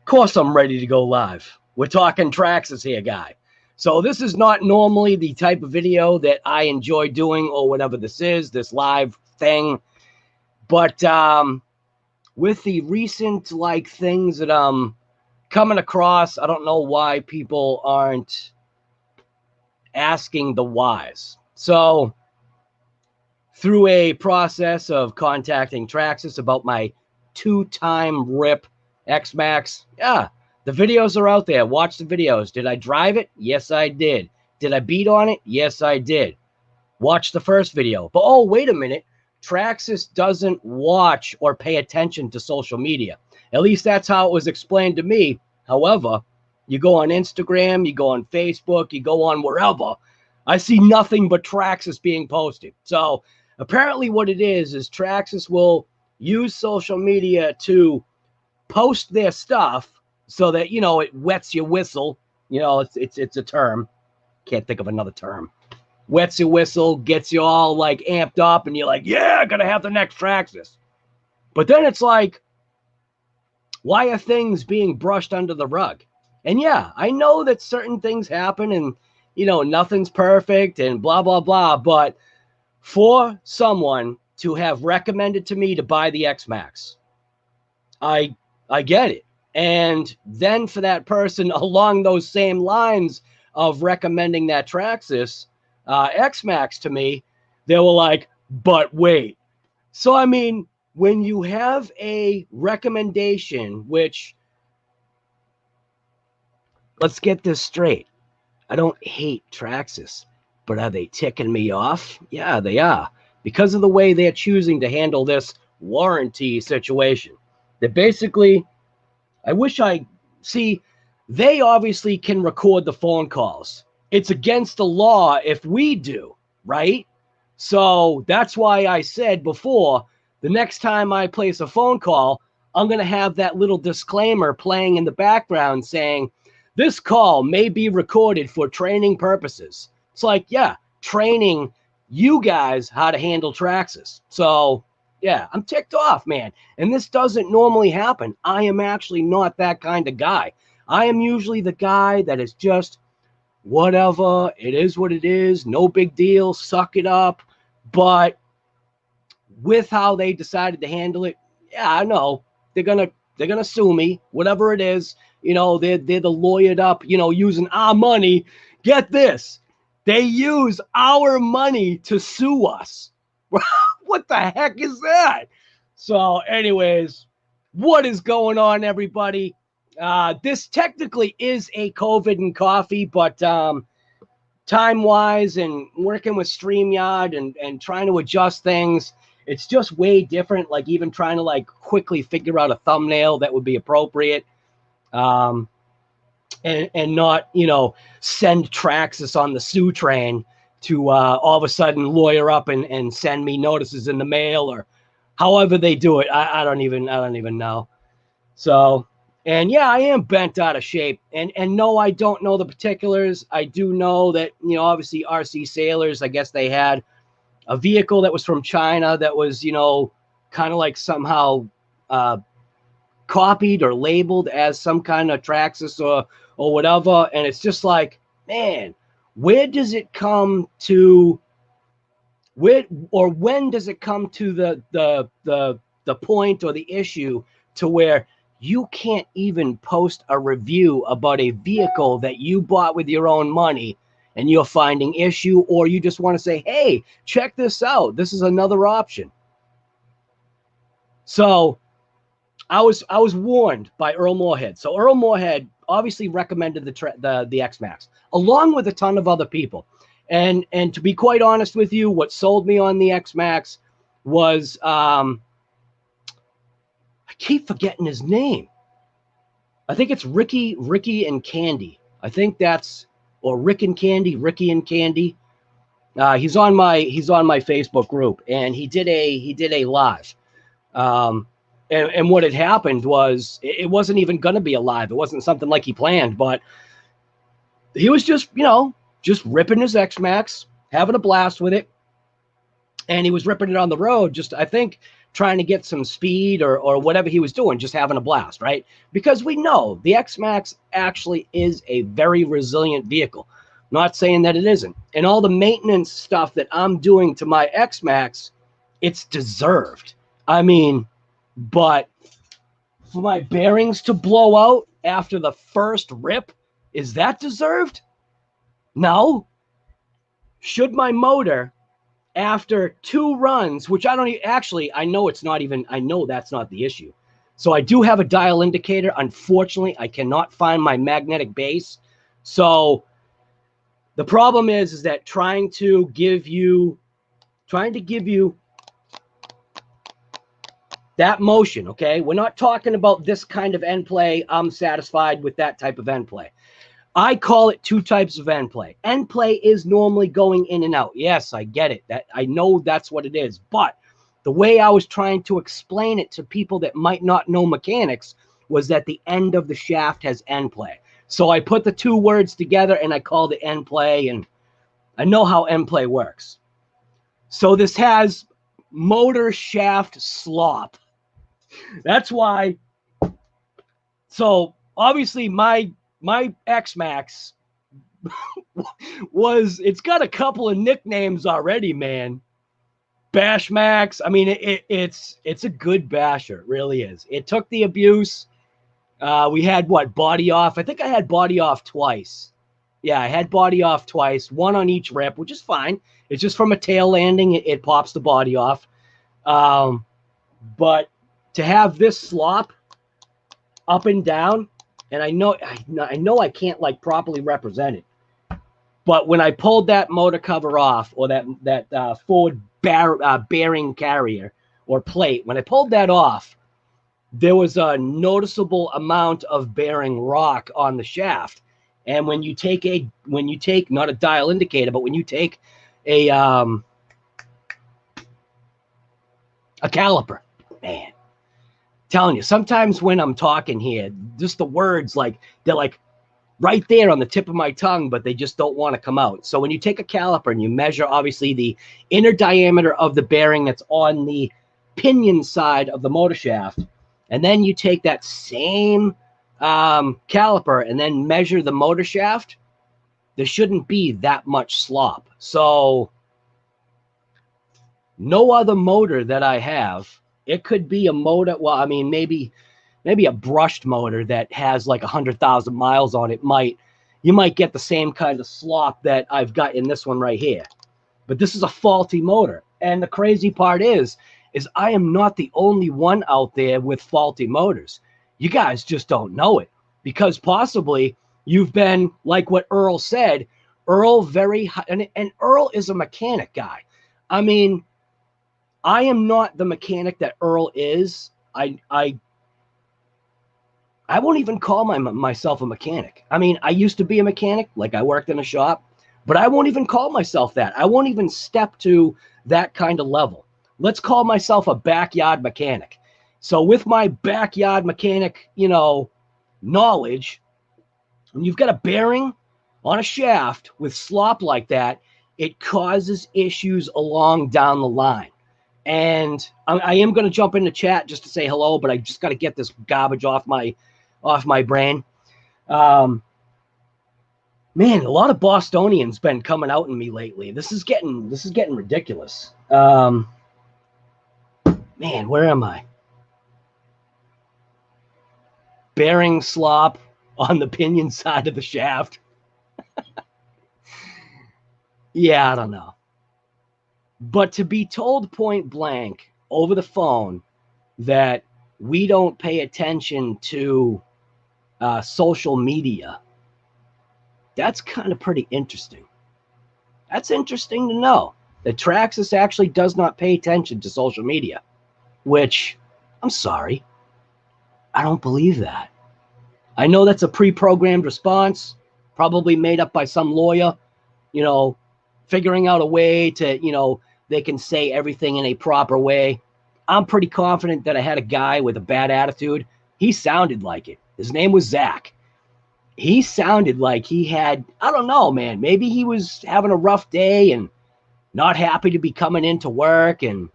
Of course I'm ready to go live. We're talking Traxxas here, guy. So this is not normally the type of video that I enjoy doing or whatever this is, this live thing. But with the recent things that I'm coming across, I don't know why people aren't asking the whys. So through a process of contacting Traxxas about my 2-time rip XMAXX, yeah, the videos are out there. Watch the videos. Did I drive it? Yes, I did. Did I beat on it? Yes, I did. Watch the first video. But oh, wait a minute. Traxxas doesn't watch or pay attention to social media. At least that's how it was explained to me. However, you go on Instagram, you go on Facebook, you go on wherever, I see nothing but Traxxas being posted. So apparently what it is Traxxas will use social media to post their stuff so that, you know, it wets your whistle. You know, it's a term. Can't think of another term. Wets your whistle, gets you all like amped up, and you're like, yeah, I'm gonna have the next Traxxas. But then it's like, why are things being brushed under the rug? And yeah, I know that certain things happen and, you know, nothing's perfect and blah, blah, blah. But for someone to have recommended to me to buy the XMAXX, I get it. And then for that person along those same lines of recommending that Traxxas XMAXX to me, they were like, but wait. So, I mean, when you have a recommendation, which, let's get this straight. I don't hate Traxxas, but are they ticking me off? Yeah, they are. Because of the way they're choosing to handle this warranty situation. They're basically, they obviously can record the phone calls. It's against the law if we do, right? So that's why I said before, the next time I place a phone call, I'm going to have that little disclaimer playing in the background saying, this call may be recorded for training purposes. It's like, yeah, training you guys how to handle Traxxas. So, yeah, I'm ticked off, man. And this doesn't normally happen. I am actually not that kind of guy. I am usually the guy that is just, whatever, it is what it is, no big deal, suck it up. But with how they decided to handle it, yeah, I know they're gonna sue me, whatever it is. You know, they're the lawyered up, you know, using our money. Get this, they use our money to sue us. What the heck is that? So, anyways, what is going on, everybody? This technically is a COVID and coffee, but time-wise and working with StreamYard and trying to adjust things, it's just way different. Like even trying to like quickly figure out a thumbnail that would be appropriate, and not, you know, send Traxxas on the sue train to all of a sudden lawyer up and send me notices in the mail or however they do it. I don't even know. So, and yeah, I am bent out of shape. And no, I don't know the particulars. I do know that, you know, obviously RC Sailors, I guess they had a vehicle that was from China that was, you know, kind of like somehow copied or labeled as some kind of Traxxas or whatever. And it's just like, man, where does it come to, when does it come to the point or the issue to where you can't even post a review about a vehicle that you bought with your own money and you're finding issue, or you just want to say, hey, check this out, this is another option. So I was warned by Earlmoorhead. So Earlmoorhead obviously recommended the XMAXX along with a ton of other people. And to be quite honest with you, what sold me on the XMAXX was I keep forgetting his name. I think it's Ricky and Candy. I think that's, or Ricky and Candy. He's on my Facebook group, and he did a live. And what had happened was it wasn't even going to be a live. It wasn't something like he planned, but he was just, you know, just ripping his XMAXX, having a blast with it. And he was ripping it on the road, just, I think, trying to get some speed or whatever he was doing, just having a blast, right? Because we know the XMAXX actually is a very resilient vehicle. Not saying that it isn't. And all the maintenance stuff that I'm doing to my XMAXX, it's deserved. I mean, but for my bearings to blow out after the first rip, is that deserved? No. Should my motor, after 2 runs, which I don't actually, I know it's not even, I know that's not the issue. So I do have a dial indicator. Unfortunately, I cannot find my magnetic base. So the problem is that trying to give you that motion, okay? We're not talking about this kind of end play. I'm satisfied with that type of end play. I call it 2 types of end play. End play is normally going in and out. Yes, I get it. That I know that's what it is. But the way I was trying to explain it to people that might not know mechanics was that the end of the shaft has end play. So I put the 2 words together and I called it end play, and I know how end play works. So this has motor shaft slop. That's why. So obviously my XMAXX it's got a couple of nicknames already, man. Bash Max. I mean, it's a good basher. It really is. It took the abuse. We had what, body off? I think I had body off twice. Yeah, I had body off twice, 1 on each rip, which is fine. It's just from a tail landing, it pops the body off. But to have this slop up and down, and I know I can't like properly represent it, but when I pulled that motor cover off, or that forward bearing carrier or plate, when I pulled that off, there was a noticeable amount of bearing rock on the shaft. And when you take not a dial indicator, but when you take a caliper, man, telling you, sometimes when I'm talking here, just the words, like, they're like right there on the tip of my tongue, but they just don't want to come out. So when you take a caliper and you measure, obviously, the inner diameter of the bearing that's on the pinion side of the motor shaft, and then you take that same caliper and then measure the motor shaft, there shouldn't be that much slop. So no other motor that I have, it could be a motor, well, I mean, maybe a brushed motor that has like 100,000 miles on it, you might get the same kind of slop that I've got in this one right here. But this is a faulty motor. And the crazy part is I am not the only one out there with faulty motors. You guys just don't know it, because possibly you've been like what Earl said. Earl and Earl is a mechanic guy. I mean, I am not the mechanic that Earl is. I won't even call myself a mechanic. I mean, I used to be a mechanic, like I worked in a shop, but I won't even call myself that. I won't even step to that kind of level. Let's call myself a backyard mechanic. So with my backyard mechanic, knowledge, when you've got a bearing on a shaft with slop like that, it causes issues along down the line. And I am going to jump into chat just to say hello, but I just got to get this garbage off my brain. Man, a lot of Bostonians been coming out in me lately. This is getting ridiculous. Man, where am I? Bearing slop on the pinion side of the shaft. Yeah, I don't know. But to be told point blank over the phone that we don't pay attention to social media, that's kind of pretty interesting. That's interesting to know that Traxxas actually does not pay attention to social media, which, I'm sorry, I don't believe that. I know that's a pre-programmed response, probably made up by some lawyer, figuring out a way to, they can say everything in a proper way. I'm pretty confident that I had a guy with a bad attitude. He sounded like it. His name was Zach. He sounded like he had, I don't know, man, maybe he was having a rough day and not happy to be coming into work. And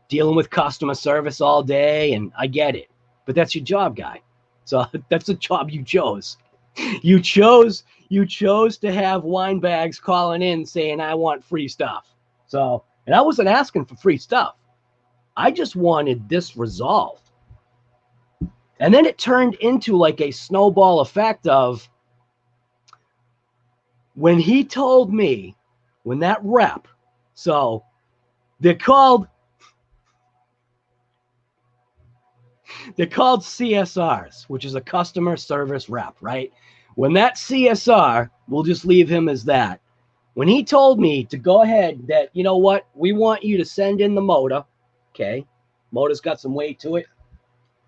dealing with customer service all day, and I get it. But that's your job, guy. So that's the job you chose. You chose to have wine bags calling in saying, I want free stuff. So, and I wasn't asking for free stuff. I just wanted this resolved. And then it turned into like a snowball effect of when he told me, when that rep, so they're called CSRs, which is a customer service rep, right? When that CSR, we'll just leave him as that. When he told me to go ahead that, you know what, we want you to send in the motor, okay? Motor's got some weight to it.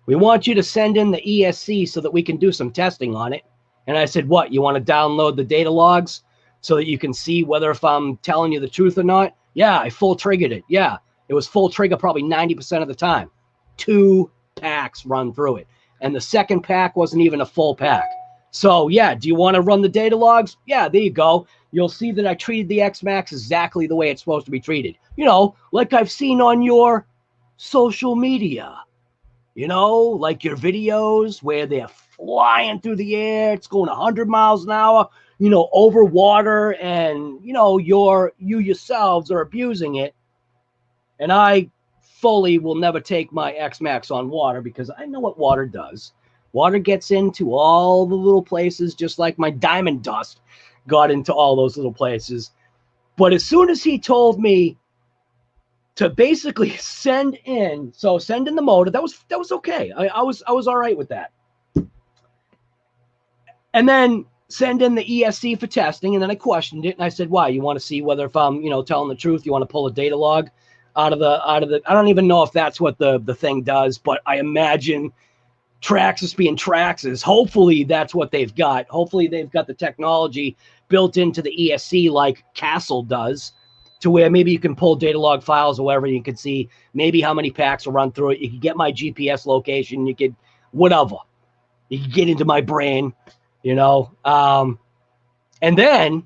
We want you to send in the ESC so that we can do some testing on it. And I said, what, you want to download the data logs so that you can see whether if I'm telling you the truth or not? Yeah, I full triggered it. Yeah, it was full trigger probably 90% of the time. 2 packs run through it. And the second pack wasn't even a full pack. So yeah, do you want to run the data logs? Yeah, there you go. You'll see that I treated the XMAXX exactly the way it's supposed to be treated. You know, like I've seen on your social media. You know, like your videos where they're flying through the air, it's going 100 miles an hour, you know, over water, and, you know, you yourselves are abusing it. And I fully will never take my XMAXX on water because I know what water does. Water gets into all the little places, just like my diamond dust got into all those little places. But as soon as he told me to basically send in the motor, that was okay. I was all right with that. And then send in the ESC for testing, and then I questioned it and I said, why? You want to see whether if I'm, you know, telling the truth? You want to pull a data log out of the I don't even know if that's what the thing does, but I imagine Traxxas being Traxxas, hopefully that's what they've got. Hopefully they've got the technology built into the ESC like Castle does, to where maybe you can pull data log files or whatever. You can see maybe how many packs will run through it. You can get my GPS location. You could, whatever. You can get into my brain, you know. And then,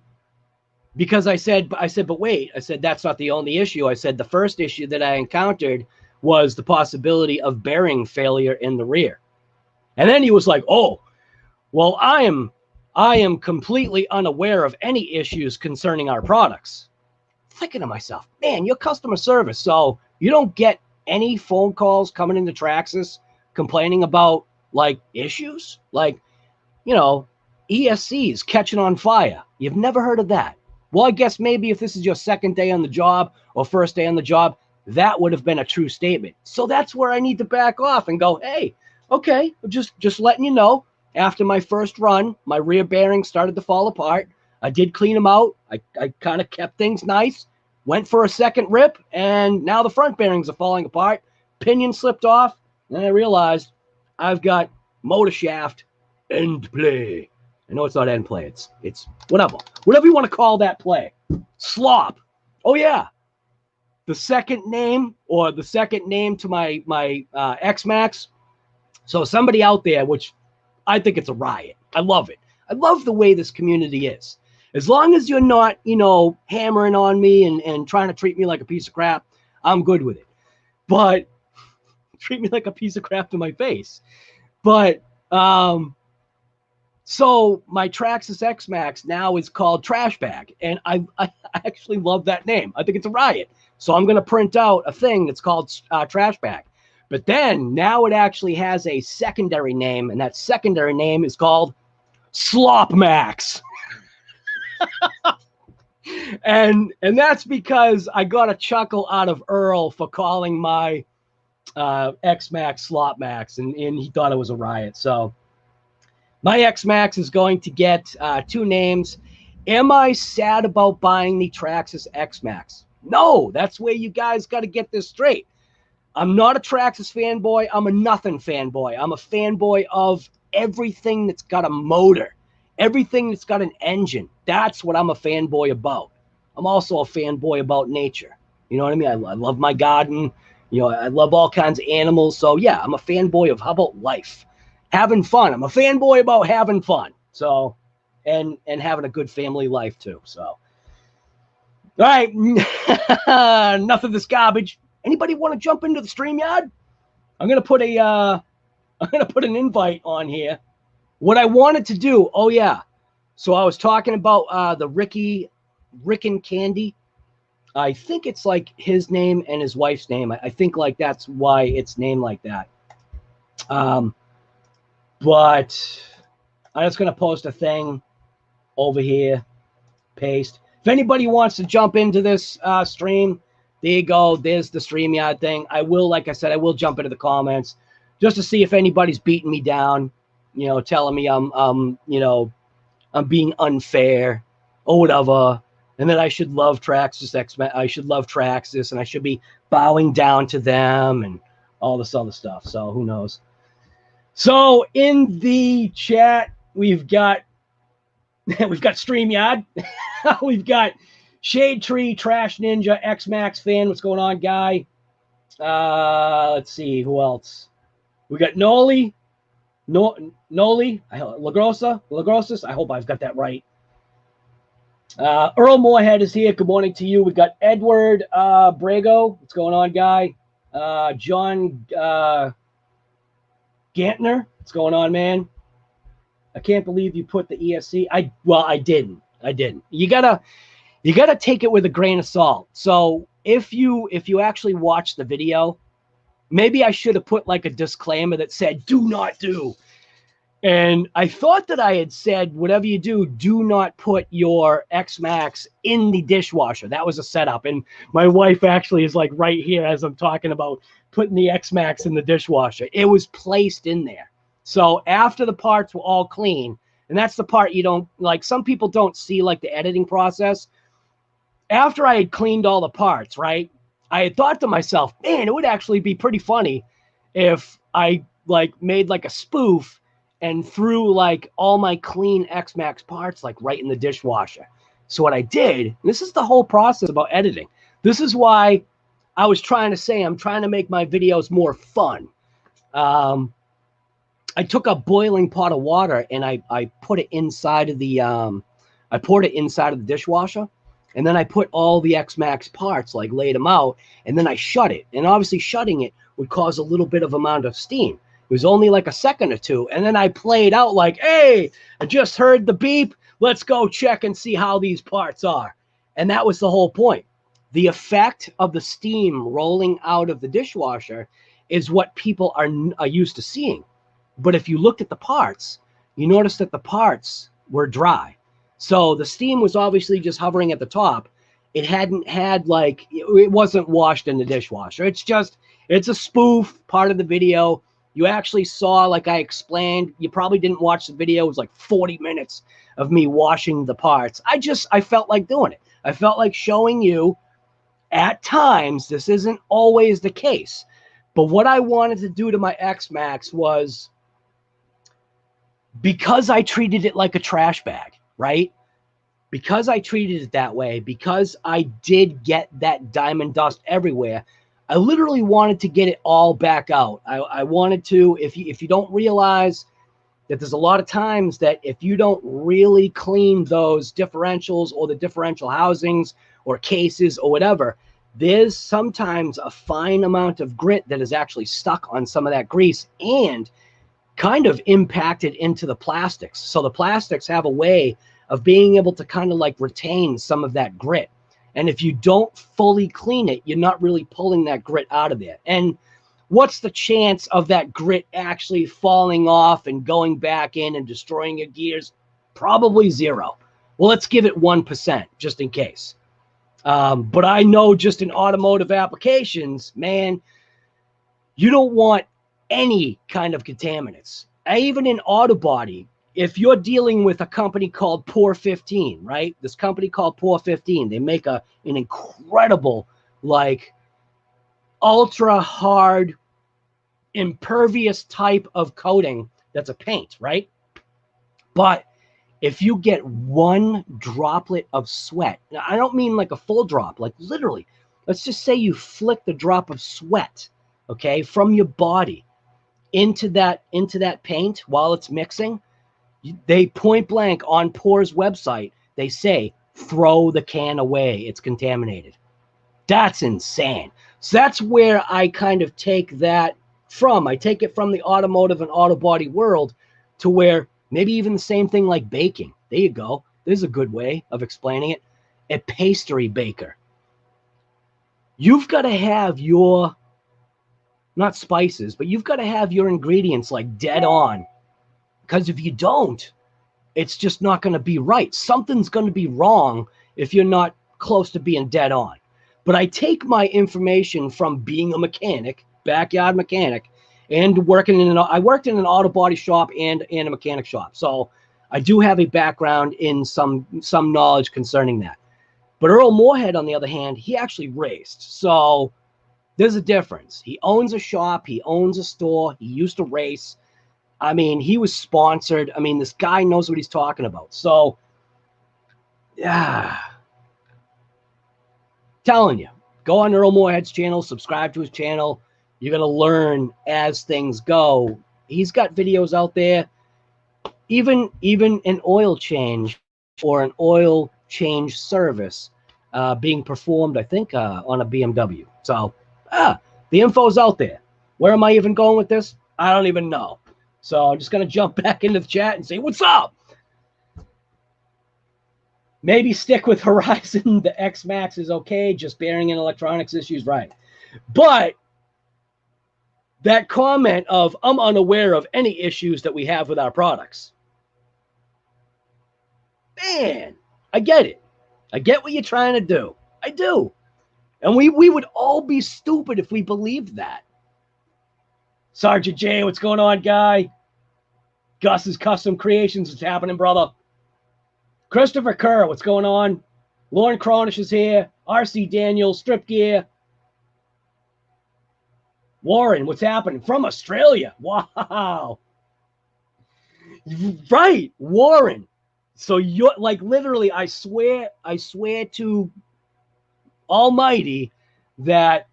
because I said, but wait, I said, that's not the only issue. I said, the first issue that I encountered was the possibility of bearing failure in the rear. And then he was like, oh, well, I am completely unaware of any issues concerning our products. Thinking to myself, man, you're customer service, so you don't get any phone calls coming into Traxxas complaining about like issues, like, you know, ESCs catching on fire. You've never heard of that. Well, I guess maybe if this is your second day on the job or first day on the job, that would have been a true statement. So that's where I need to back off and go, hey, okay, just letting you know, after my first run, my rear bearings started to fall apart. I did clean them out. I kind of kept things nice, went for a second rip, and now the front bearings are falling apart. Pinion slipped off, and then I realized I've got motor shaft end play. I know it's not end play. It's whatever you want to call that play. Slop. Oh yeah. The second name to my XMAXX. So somebody out there, which I think it's a riot. I love it. I love the way this community is. As long as you're not, you know, hammering on me and trying to treat me like a piece of crap, I'm good with it. But treat me like a piece of crap to my face. But so my Traxxas XMAXX now is called Trash Bag, and I actually love that name. I think it's a riot. So I'm going to print out a thing that's called Trash Bag. But then now it actually has a secondary name, and that secondary name is called Slop Max. and that's because I got a chuckle out of Earl for calling my XMAXX Slop Max, and he thought it was a riot. So my XMAXX is going to get 2 names. Am I sad about buying the Traxxas XMAXX? No, that's where you guys got to get this straight. I'm not a Traxxas fanboy. I'm a nothing fanboy. I'm a fanboy of everything that's got a motor, everything that's got an engine. That's what I'm a fanboy about. I'm also a fanboy about nature. You know what I mean? I love my garden. You know, I love all kinds of animals. So yeah, I'm a fanboy of, how about life? Having fun. I'm a fanboy about having fun. So, and having a good family life too. So, all right. Enough of this garbage. Anybody want to jump into the StreamYard? I'm gonna put an invite on here. What I wanted to do, oh yeah, so I was talking about the Rick and Candy. I think it's like his name and his wife's name. I think like that's why it's named like that. But I'm just gonna post a thing over here, paste. If anybody wants to jump into this stream, there you go. There's the StreamYard thing. I will, like I said, I will jump into the comments just to see if anybody's beating me down, you know, telling me you know, I'm being unfair or whatever, and that I should love Traxxas XMAXX. I should love Traxxas, and I should be bowing down to them and all this other stuff. So who knows? So in the chat, we've got StreamYard. We've got Shade Tree, Trash Ninja, XMAXX fan. What's going on, guy? Let's see who else. We got Noli, Lagrosa. I hope I've got that right. Earlmoorhead is here. Good morning to you. We got Edward Brago. What's going on, guy? John Gantner. What's going on, man? I can't believe you put the ESC. Well, I didn't. You gotta take it with a grain of salt. So if you actually watch the video, maybe I should have put like a disclaimer that said "do not do." And I thought that I had said, whatever you do, do not put your XMAXX in the dishwasher. That was a setup. And my wife actually is like right here as I'm talking about putting the XMAXX in the dishwasher. It was placed in there. So after the parts were all clean, and that's the part you don't, like, some people don't see, like, the editing process. After I had cleaned all the parts, right, I had thought to myself, man, it would actually be pretty funny if I, like, made, like, a spoof and threw like all my clean XMAXX parts like right in the dishwasher. So what I did, and this is the whole process about editing. This is why I was trying to say I'm trying to make my videos more fun. I took a boiling pot of water and I put it inside of the I poured it inside of the dishwasher, and then I put all the XMAXX parts, like laid them out, and then I shut it. And obviously shutting it would cause a little bit of amount of steam. It was only like a second or two. And then I played out like, hey, I just heard the beep. Let's go check and see how these parts are. And that was the whole point. The effect of the steam rolling out of the dishwasher is what people are used to seeing. But if you looked at the parts, you noticed that the parts were dry. So the steam was obviously just hovering at the top. It hadn't had, like, it wasn't washed in the dishwasher. It's a spoof part of the video. You actually saw, like I explained, you probably didn't watch the video. It was like 40 minutes of me washing the parts. I felt like doing it. I felt like showing you at times. This isn't always the case. But what I wanted to do to my XMAXX was, because I treated it like a trash bag, right? Because I treated it that way, because I did get that diamond dust everywhere, I literally wanted to get it all back out. I wanted to, if you don't realize that there's a lot of times that if you don't really clean those differentials or the differential housings or cases or whatever, there's sometimes a fine amount of grit that is actually stuck on some of that grease and kind of impacted into the plastics. So the plastics have a way of being able to kind of like retain some of that grit. And if you don't fully clean it, you're not really pulling that grit out of there. And what's the chance of that grit actually falling off and going back in and destroying your gears? Probably zero. Well, let's give it 1% just in case. But I know just in automotive applications, man, you don't want any kind of contaminants. Even in auto body, if you're dealing with a company called Pour 15, right? This company called Pour 15, they make an incredible, like, ultra hard, impervious type of coating that's a paint, right? But if you get one droplet of sweat, now I don't mean like a full drop, like literally, let's just say you flick the drop of sweat, okay, from your body into that paint while it's mixing, they point blank on Pour's website, they say, throw the can away. It's contaminated. That's insane. So that's where I kind of take that from. I take it from the automotive and auto body world to where maybe even the same thing like baking. There you go. There's a good way of explaining it. A pastry baker. You've got to have your, not spices, but you've got to have your ingredients like dead on. Because if you don't, it's just not going to be right. Something's going to be wrong if you're not close to being dead on. But I take my information from being a mechanic, backyard mechanic, and working in I worked in an auto body shop and a mechanic shop. So I do have a background in some knowledge concerning that. But Earlmoorhead, on the other hand, he actually raced. So there's a difference. He owns a shop. He owns a store. He used to race. I mean, he was sponsored. I mean, this guy knows what he's talking about. So, yeah. Telling you, go on Earlmoorhead's channel, subscribe to his channel. You're going to learn as things go. He's got videos out there, even an oil change or an oil change service being performed, I think, on a BMW. So, the info's out there. Where am I even going with this? I don't even know. So I'm just going to jump back into the chat and say, what's up? Maybe stick with Horizon. The XMAXX is okay. Just bearing and electronics issues, right. But that comment of, I'm unaware of any issues that we have with our products. Man, I get it. I get what you're trying to do. I do. And we would all be stupid if we believed that. Sergeant J, what's going on, guy? Gus's Custom Creations, what's happening, brother? Christopher Kerr, what's going on? Lauren Cronish is here. RC Daniel, Strip Gear. Warren, what's happening? From Australia. Wow. Right, Warren. So you're like literally, I swear to Almighty that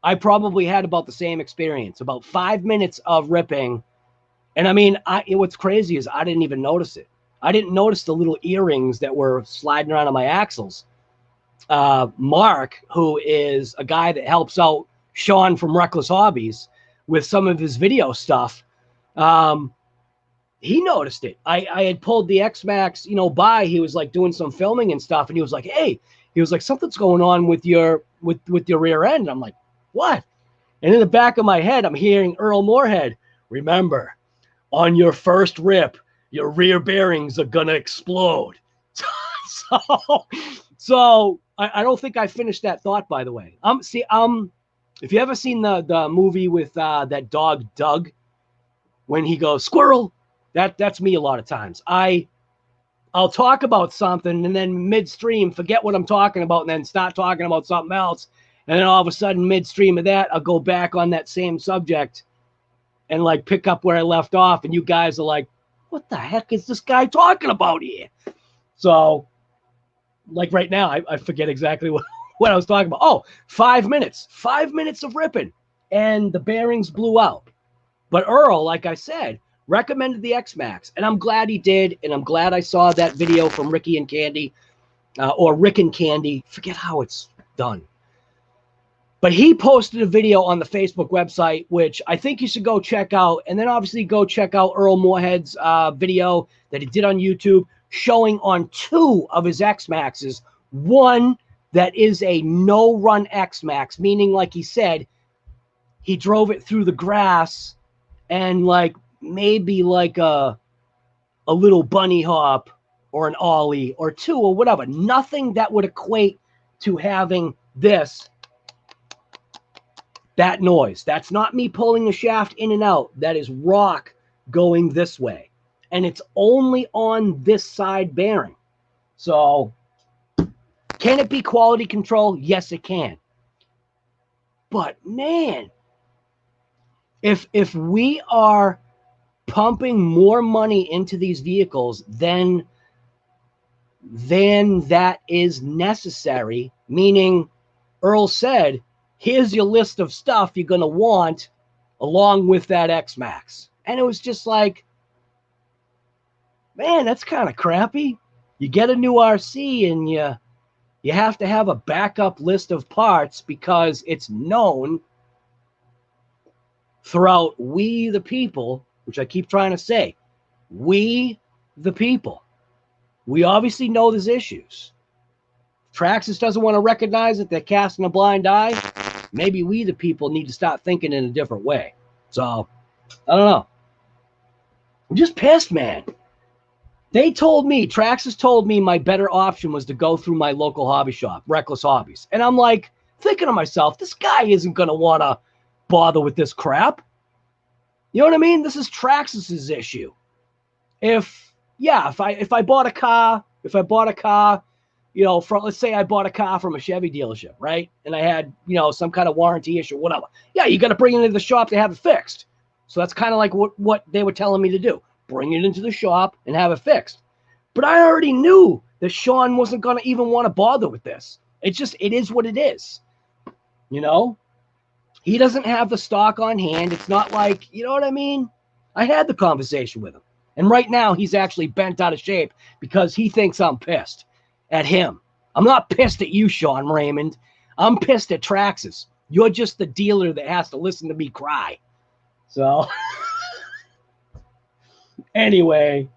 I probably had about the same experience. About 5 minutes of ripping. And I mean, what's crazy is I didn't even notice it. I didn't notice the little earrings that were sliding around on my axles. Mark, who is a guy that helps out Sean from Reckless Hobbies with some of his video stuff, he noticed it. I had pulled the XMAXX, by. He was like doing some filming and stuff, and he was like, "Hey," he was like, "something's going on with your rear end." And I'm like, "What?" And in the back of my head, I'm hearing Earlmoorhead, "Remember, on your first rip, your rear bearings are gonna explode." So I don't think I finished that thought, by the way. If you ever seen the movie with that dog Doug, when he goes squirrel, that's me a lot of times. I'll talk about something and then midstream forget what I'm talking about and then start talking about something else, and then all of a sudden midstream of that I'll go back on that same subject and like pick up where I left off, and you guys are like, what the heck is this guy talking about here? So like right now, I forget exactly what I was talking about. Oh, 5 minutes. 5 minutes of ripping, and the bearings blew out. But Earl, like I said, recommended the XMAXX, and I'm glad he did, and I'm glad I saw that video from Ricky and Candy, or Rick and Candy. Forget how it's done. But he posted a video on the Facebook website, which I think you should go check out. And then obviously go check out Earlmoorhead's video that he did on YouTube, showing on 2 of his XMAXXs. One that is a no-run XMAXX, meaning, like he said, he drove it through the grass and like maybe like a little bunny hop or an ollie or 2 or whatever. Nothing that would equate to having that noise. That's not me pulling the shaft in and out. That is rock going this way. And it's only on this side bearing. So can it be quality control? Yes, it can. But man, if we are pumping more money into these vehicles than that is necessary, meaning Earl said, here's your list of stuff you're going to want along with that XMAXX. And it was just like, man, that's kind of crappy. You get a new RC and You have to have a backup list of parts because it's known throughout we the people, which I keep trying to say, we the people. We obviously know there's issues. Traxxas doesn't want to recognize it. They're casting a blind eye. Maybe we the people need to start thinking in a different way. So, I don't know. I'm just pissed, man. They told me, Traxxas told me my better option was to go through my local hobby shop, Reckless Hobbies. And I'm like, thinking to myself, this guy isn't going to want to bother with this crap. You know what I mean? This is Traxxas's issue. If I bought a car, you know, from, let's say I bought a car from a Chevy dealership, right? And I had, you know, some kind of warranty issue, whatever. Yeah, you got to bring it into the shop to have it fixed. So that's kind of like what they were telling me to do. Bring it into the shop and have it fixed. But I already knew that Sean wasn't going to even want to bother with this. It's just, it is what it is. You know? He doesn't have the stock on hand. It's not like, you know what I mean? I had the conversation with him. And right now, he's actually bent out of shape because he thinks I'm pissed at him. I'm not pissed at you, Sean Raymond. I'm pissed at Traxxas. You're just the dealer that has to listen to me cry. So, anyway.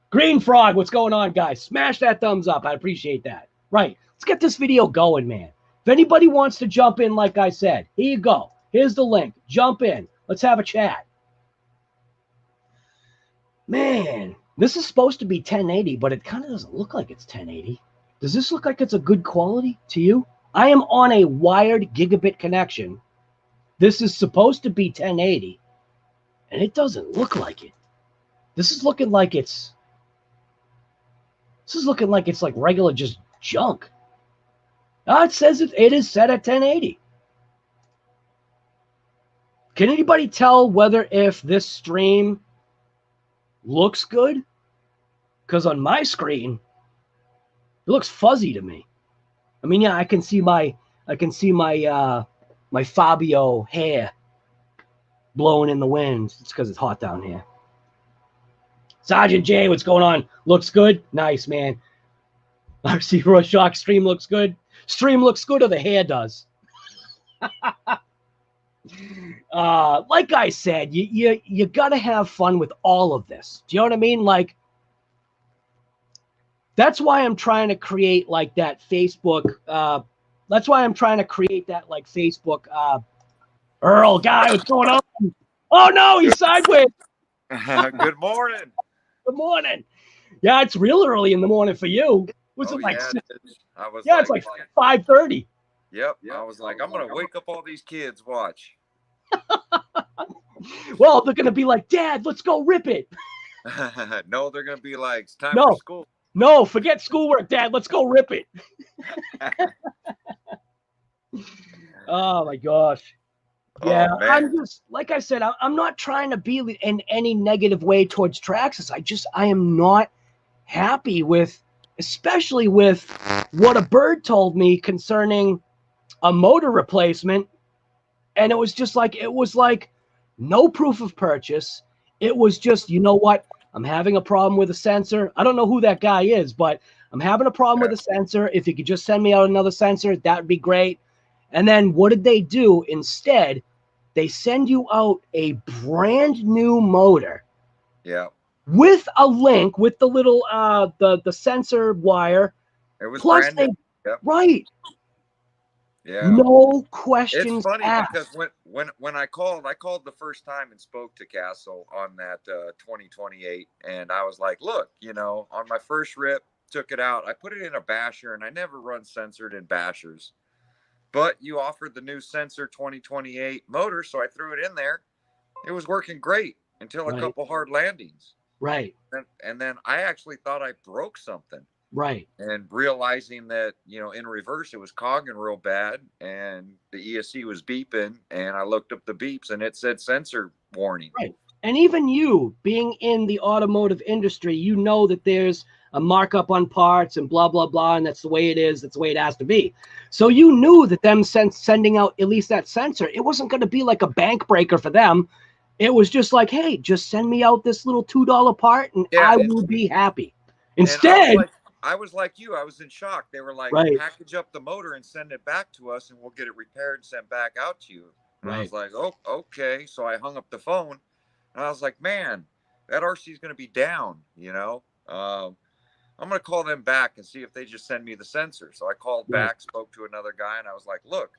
Green Frog, what's going on, guys? Smash that thumbs up. I appreciate that. Right. Let's get this video going, man. If anybody wants to jump in, like I said, here you go. Here's the link. Jump in. Let's have a chat. Man, this is supposed to be 1080, but it kind of doesn't look like it's 1080. Does this look like it's a good quality to you? I am on a wired gigabit connection. This is supposed to be 1080, and it doesn't look like it. This is looking like it's like regular just junk. It says it is set at 1080. Can anybody tell whether if this stream looks good? Because on my screen, it looks fuzzy to me. I mean, yeah, I can see my my Fabio hair blowing in the wind. It's because it's hot down here. Sergeant J, what's going on? Looks good? Nice, man. RC Raw Shock stream looks good. Stream looks good or the hair does. Like I said, you got to have fun with all of this. Do you know what I mean? Like, that's why I'm trying to create like that Facebook. That's why I'm trying to create that like Facebook. Earl guy, what's going on? Oh no, he's sideways. Good morning. Good morning. Yeah, it's real early in the morning for you. Was it like? Yeah, it's like 5:30. Yep. I was like, I'm gonna wake up all these kids. Watch. Well, they're gonna be like, Dad, let's go rip it. No, they're gonna be like, it's time for school. No, forget schoolwork, Dad. Let's go rip it. Oh my gosh. Yeah, I'm just, like I said, I'm not trying to be in any negative way towards Traxxas. I am not happy with, especially with what a bird told me concerning a motor replacement. And it was like no proof of purchase. It was just, you know what? I'm having a problem with a sensor. I don't know who that guy is, but I'm having a problem with a sensor. If you could just send me out another sensor, that would be great. And then what did they do instead? They send you out a brand new motor. Yeah. With a link, with the little the sensor wire. It was plus brand new. Yep. Right. Yeah. No questions It's funny asked. because when I called the first time and spoke to Castle on that 2028, and I was like, look, you know, on my first rip, took it out. I put it in a basher, and I never run censored in bashers. But you offered the new Sensor 2028 motor, so I threw it in there. It was working great until a couple hard landings. Right. And then I actually thought I broke something. Right. And realizing that, you know, in reverse, it was cogging real bad, and the ESC was beeping, and I looked up the beeps, and it said sensor warning. Right. And even you, being in the automotive industry, you know that there's a markup on parts and blah, blah, blah, and that's the way it is. That's the way it has to be. So you knew that them sending out at least that sensor, it wasn't going to be like a bank breaker for them. It was just like, hey, just send me out this little $2 part, and I will be happy. Instead, I was like you. I was in shock. They were like, Right. package up the motor and send it back to us, and we'll get it repaired and sent back out to you. And I was like, oh, okay. So I hung up the phone, and I was like, man, that RC is going to be down, you know. I'm going to call them back and see if they just send me the sensor. So I called back, spoke to another guy, and I was like, look,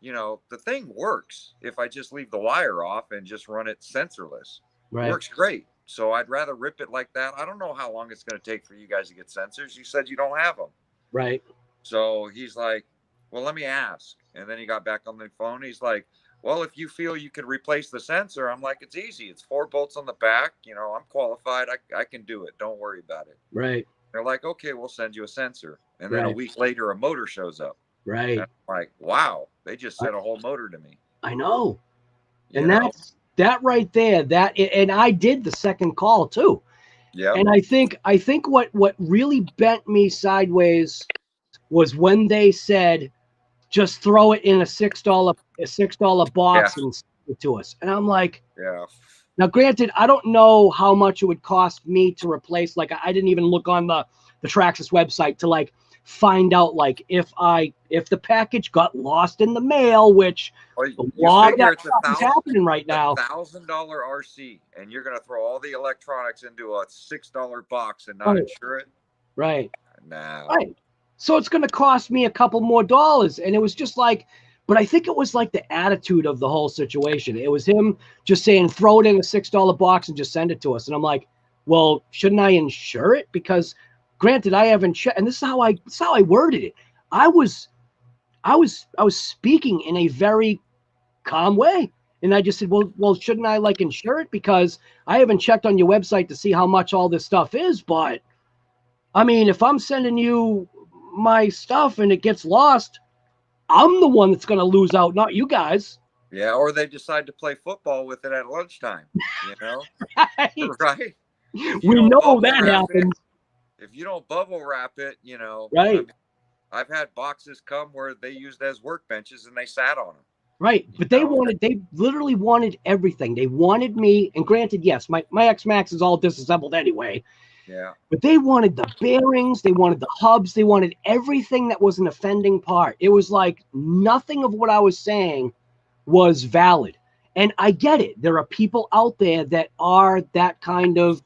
you know, the thing works if I just leave the wire off and just run it sensorless. It works great. So I'd rather rip it like that. I don't know how long it's going to take for you guys to get sensors. You said you don't have them. Right. So he's like, well, let me ask. And then he got back on the phone. He's like, well, if you feel you could replace the sensor, I'm like, it's easy. It's 4 bolts on the back. You know, I'm qualified. I can do it. Don't worry about it. Right. They're like, okay, we'll send you a sensor. And then a week later, a motor shows up. Right. And I'm like, wow, they just sent a whole motor to me. I know. And that's that right there. That, and I did the second call too. Yeah. And I think what really bent me sideways was when they said, just throw it in a $6 box and send it to us. And I'm like, yeah. Now, granted, I don't know how much it would cost me to replace. Like, I didn't even look on the Traxxas website to like find out like if the package got lost in the mail, which a lot of that stuff is happening right now. $1,000 RC, and you're gonna throw all the electronics into a $6 box and not insure it. Right. No. Right. So it's gonna cost me a couple more dollars, and it was just like. But I think it was like the attitude of the whole situation. It was him just saying, throw it in a $6 box and just send it to us. And I'm like, well, shouldn't I insure it? Because granted, I haven't checked. And this is how I worded it. I was speaking in a very calm way. And I just said, well, shouldn't I like insure it? Because I haven't checked on your website to see how much all this stuff is. But I mean, if I'm sending you my stuff and it gets lost, I'm the one that's going to lose out, not you guys. Yeah, or they decide to play football with it at lunchtime, you know? Right? We know that happens. If you don't bubble wrap it, you know. Right. I mean, I've had boxes come where they used as workbenches and they sat on them. Right. But they literally wanted everything. They wanted me, and granted, yes, my XMAXX is all disassembled anyway. Yeah. But they wanted the bearings, they wanted the hubs, they wanted everything that was an offending part. It was like nothing of what I was saying was valid. And I get it. There are people out there that are that kind of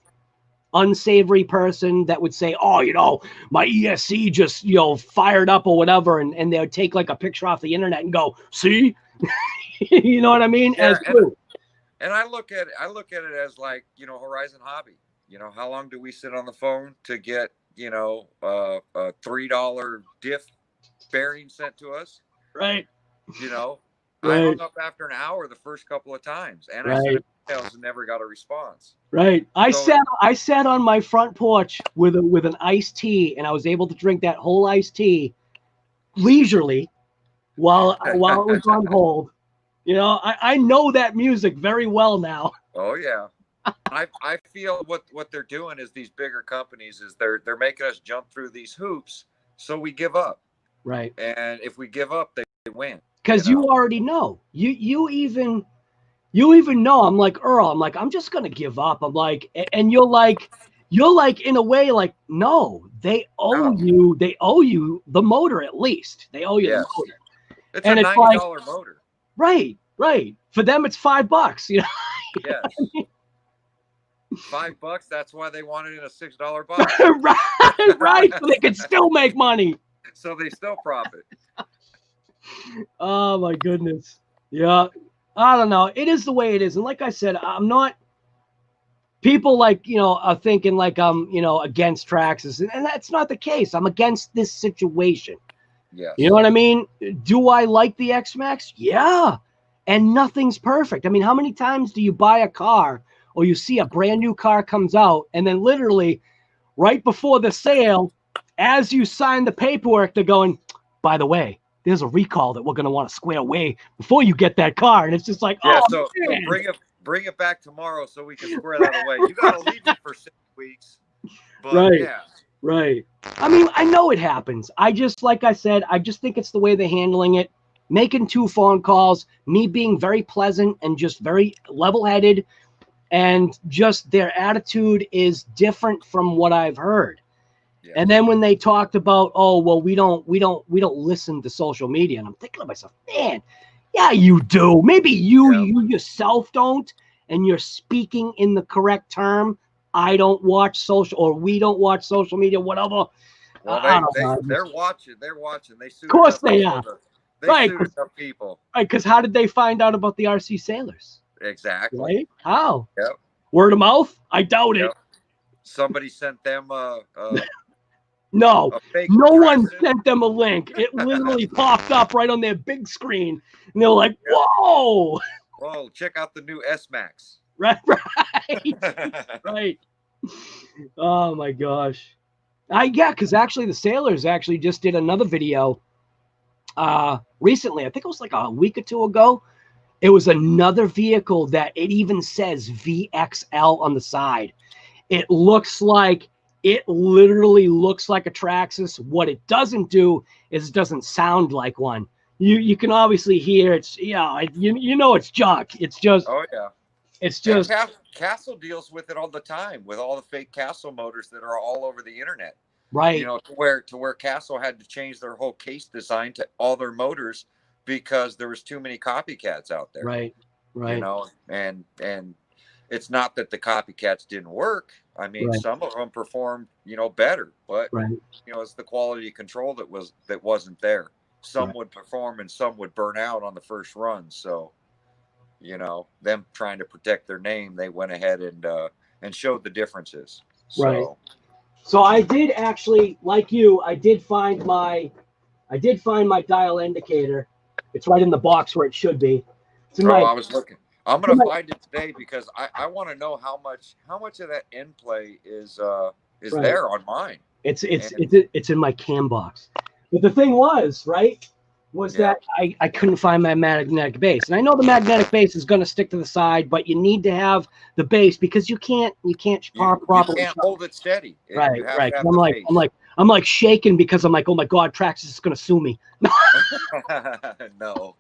unsavory person that would say, oh, you know, my ESC just, you know, fired up or whatever. And they would take like a picture off the internet and go, see, you know what I mean? Yeah, and I look at it as like, you know, Horizon Hobby. You know, how long do we sit on the phone to get, you know, a $3 diff bearing sent to us? Right. You know, I hung up after an hour the first couple of times, and I sent emails and never got a response. Right. I sat on my front porch with an iced tea, and I was able to drink that whole iced tea leisurely while it was on hold. You know, I know that music very well now. Oh yeah. I feel what they're doing is these bigger companies is they're making us jump through these hoops so we give up. Right. And if we give up, they win. Because you already know. You even know. I'm like, Earl, I'm just gonna give up. I'm like, and you're like in a way like, no, they owe you the motor at least. They owe you the motor. It's a $90 motor. Right. For them it's $5, you know. Yes. $5, that's why they want it in a $6 box. right. So they can still make money. So they still profit. Oh my goodness. Yeah. I don't know. It is the way it is. And like I said, I'm not, people like, you know, are thinking like I'm, you know, against Traxxas. And that's not the case. I'm against this situation. Yeah. You know what I mean? Do I like the XMAXX? Yeah. And nothing's perfect. I mean, how many times do you buy a car or you see a brand new car comes out and then literally right before the sale, as you sign the paperwork, they're going, by the way, there's a recall that we're going to want to square away before you get that car. And it's just like, so bring it back tomorrow so we can square that away. You got to leave it for 6 weeks. But Right. I mean, I know it happens. I just, like I said, I just think it's the way they're handling it. Making 2 phone calls, me being very pleasant and just very level-headed, and just their attitude is different from what I've heard. Yeah. And then when they talked about, oh, well, we don't listen to social media, and I'm thinking to myself, man, yeah, you do. Maybe you yourself don't, and you're speaking in the correct term. I don't watch social, or we don't watch social media, whatever. Well, they're watching. They're watching. They suited of course up they people. are. They Right, suited up people. Right, because how did they find out about the RC Sailors? Exactly. Right? How? Yep. Word of mouth? I doubt it. Somebody sent them no, fake no one Traxxas. sent them a link. It literally popped up right on their big screen, and they were like, "Whoa! Whoa! Check out the new SMAXX." Right, right. Oh my gosh! Because actually, the Sailors actually just did another video recently. I think it was like a week or two ago. It was another vehicle that it even says VXL on the side. It literally looks like a Traxxas. What it doesn't do is it doesn't sound like one. You can obviously hear it's you know it's junk. It's just it's just Castle deals with it all the time with all the fake Castle motors that are all over the internet. Right. You know, to where Castle had to change their whole case design to all their motors because there was too many copycats out there. Right. Right. You know, and it's not that the copycats didn't work. I mean, some of them performed, better, but it's the quality control that wasn't there. Some would perform and some would burn out on the first run. So, them trying to protect their name, they went ahead and showed the differences. So, So I did actually, like you, I did find my dial indicator. It's right in the box where it should be. I was looking. I'm gonna find it today because I want to know how much of that end play is there on mine. It's in my cam box. But the thing was that I couldn't find my magnetic base, and I know the magnetic base is going to stick to the side, but you need to have the base because you can't properly. You can't hold it steady. Right. I'm like shaking because I'm like, oh my God, Traxxas is going to sue me. No.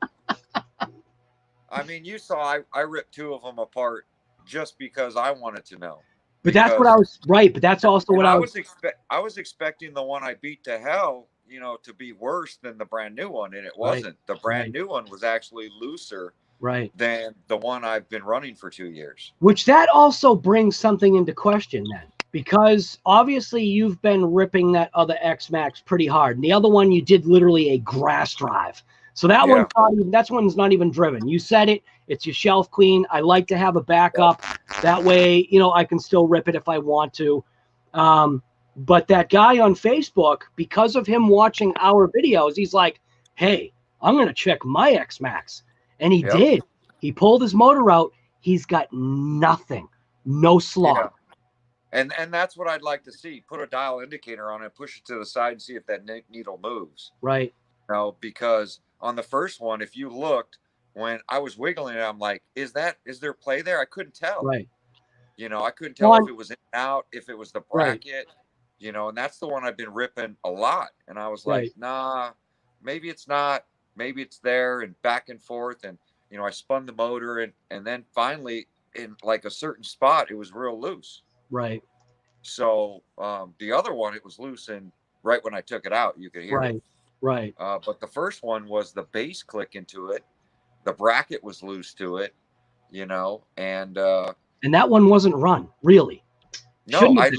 I mean, you saw I ripped two of them apart just because I wanted to know. But that's what I was But that's also what I was expecting the one I beat to hell, to be worse than the brand new one, and it wasn't. The brand new one was actually looser than the one I've been running for 2 years. Which that also brings something into question then, because obviously you've been ripping that other XMAXX pretty hard. And the other one you did literally a grass drive. So that one's not even driven. You said it. It's your shelf clean. I like to have a backup. That way, I can still rip it if I want to. But that guy on Facebook, because of him watching our videos, he's like, hey, I'm going to check my XMAXX. And he did. He pulled his motor out. He's got nothing. No slop. And that's what I'd like to see. Put a dial indicator on it, push it to the side and see if that needle moves. Right. Because on the first one, if you looked, when I was wiggling it, I'm like, is there play there? I couldn't tell. Right. I couldn't tell if it was in and out, if it was the bracket, and that's the one I've been ripping a lot. And I was like, nah, maybe it's not, maybe it's there, and back and forth. And, I spun the motor and then finally in like a certain spot, it was real loose. Right. So the other one, it was loose, and right when I took it out, you could hear it. Right. But the first one was the base clicking to it. The bracket was loose to it, and that one wasn't run, really. No, I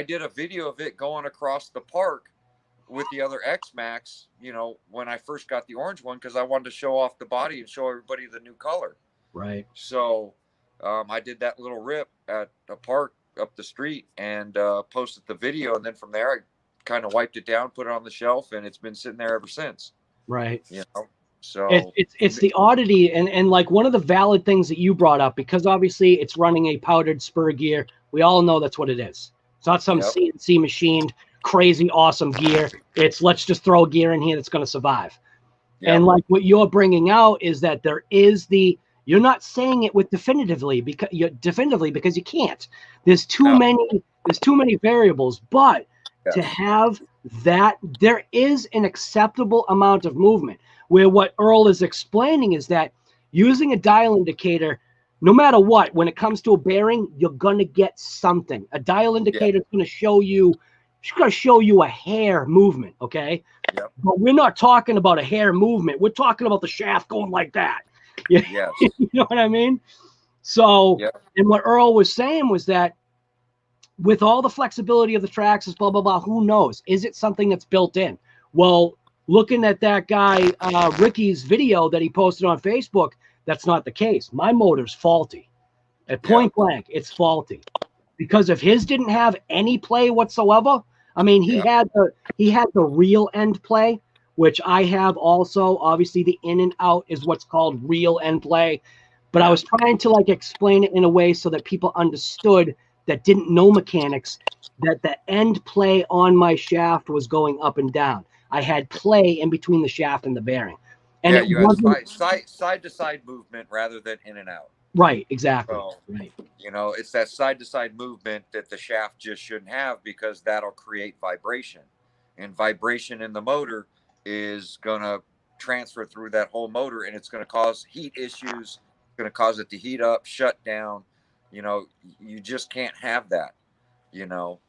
did a video of it going across the park with the other XMAXX, when I first got the orange one, because I wanted to show off the body and show everybody the new color. Right. So I did that little rip at a park up the street and posted the video. And then from there, I kind of wiped it down, put it on the shelf, and it's been sitting there ever since. Right. So it's the oddity and like one of the valid things that you brought up, because obviously it's running a powdered spur gear. We all know that's what it is. It's not some CNC machined crazy awesome gear. It's let's just throw a gear in here that's going to survive. And like what you're bringing out is that there is you're not saying it with definitively because you can't. There's too many variables, but to have that, there is an acceptable amount of movement, where what Earl is explaining is that using a dial indicator, no matter what, when it comes to a bearing, you're going to get something. A dial indicator is going to show you she's going to show you a hair movement, okay? Yep. But we're not talking about a hair movement. We're talking about the shaft going like that. Yeah. Yes. You know what I mean? So, Yep. and what Earl was saying was that with all the flexibility of the Traxxas, blah, blah, blah, who knows? Is it something that's built in? Well, looking at that guy, Ricky's video that he posted on Facebook, that's not the case. My motor's faulty. At point blank, it's faulty. Because if his didn't have any play whatsoever, I mean, he had the real end play, which I have also. Obviously, the in and out is what's called real end play. But I was trying to like explain it in a way so that people understood that didn't know mechanics, that the end play on my shaft was going up and down. I had play in between the shaft and the bearing. And yeah, you had side to side movement rather than in and out. Right, exactly. So, right. You know, it's that side to side movement that the shaft just shouldn't have, because that'll create vibration. And vibration in the motor is going to transfer through that whole motor, and it's going to cause heat issues. It's going to cause it to heat up, shut down. You know, you just can't have that, you know.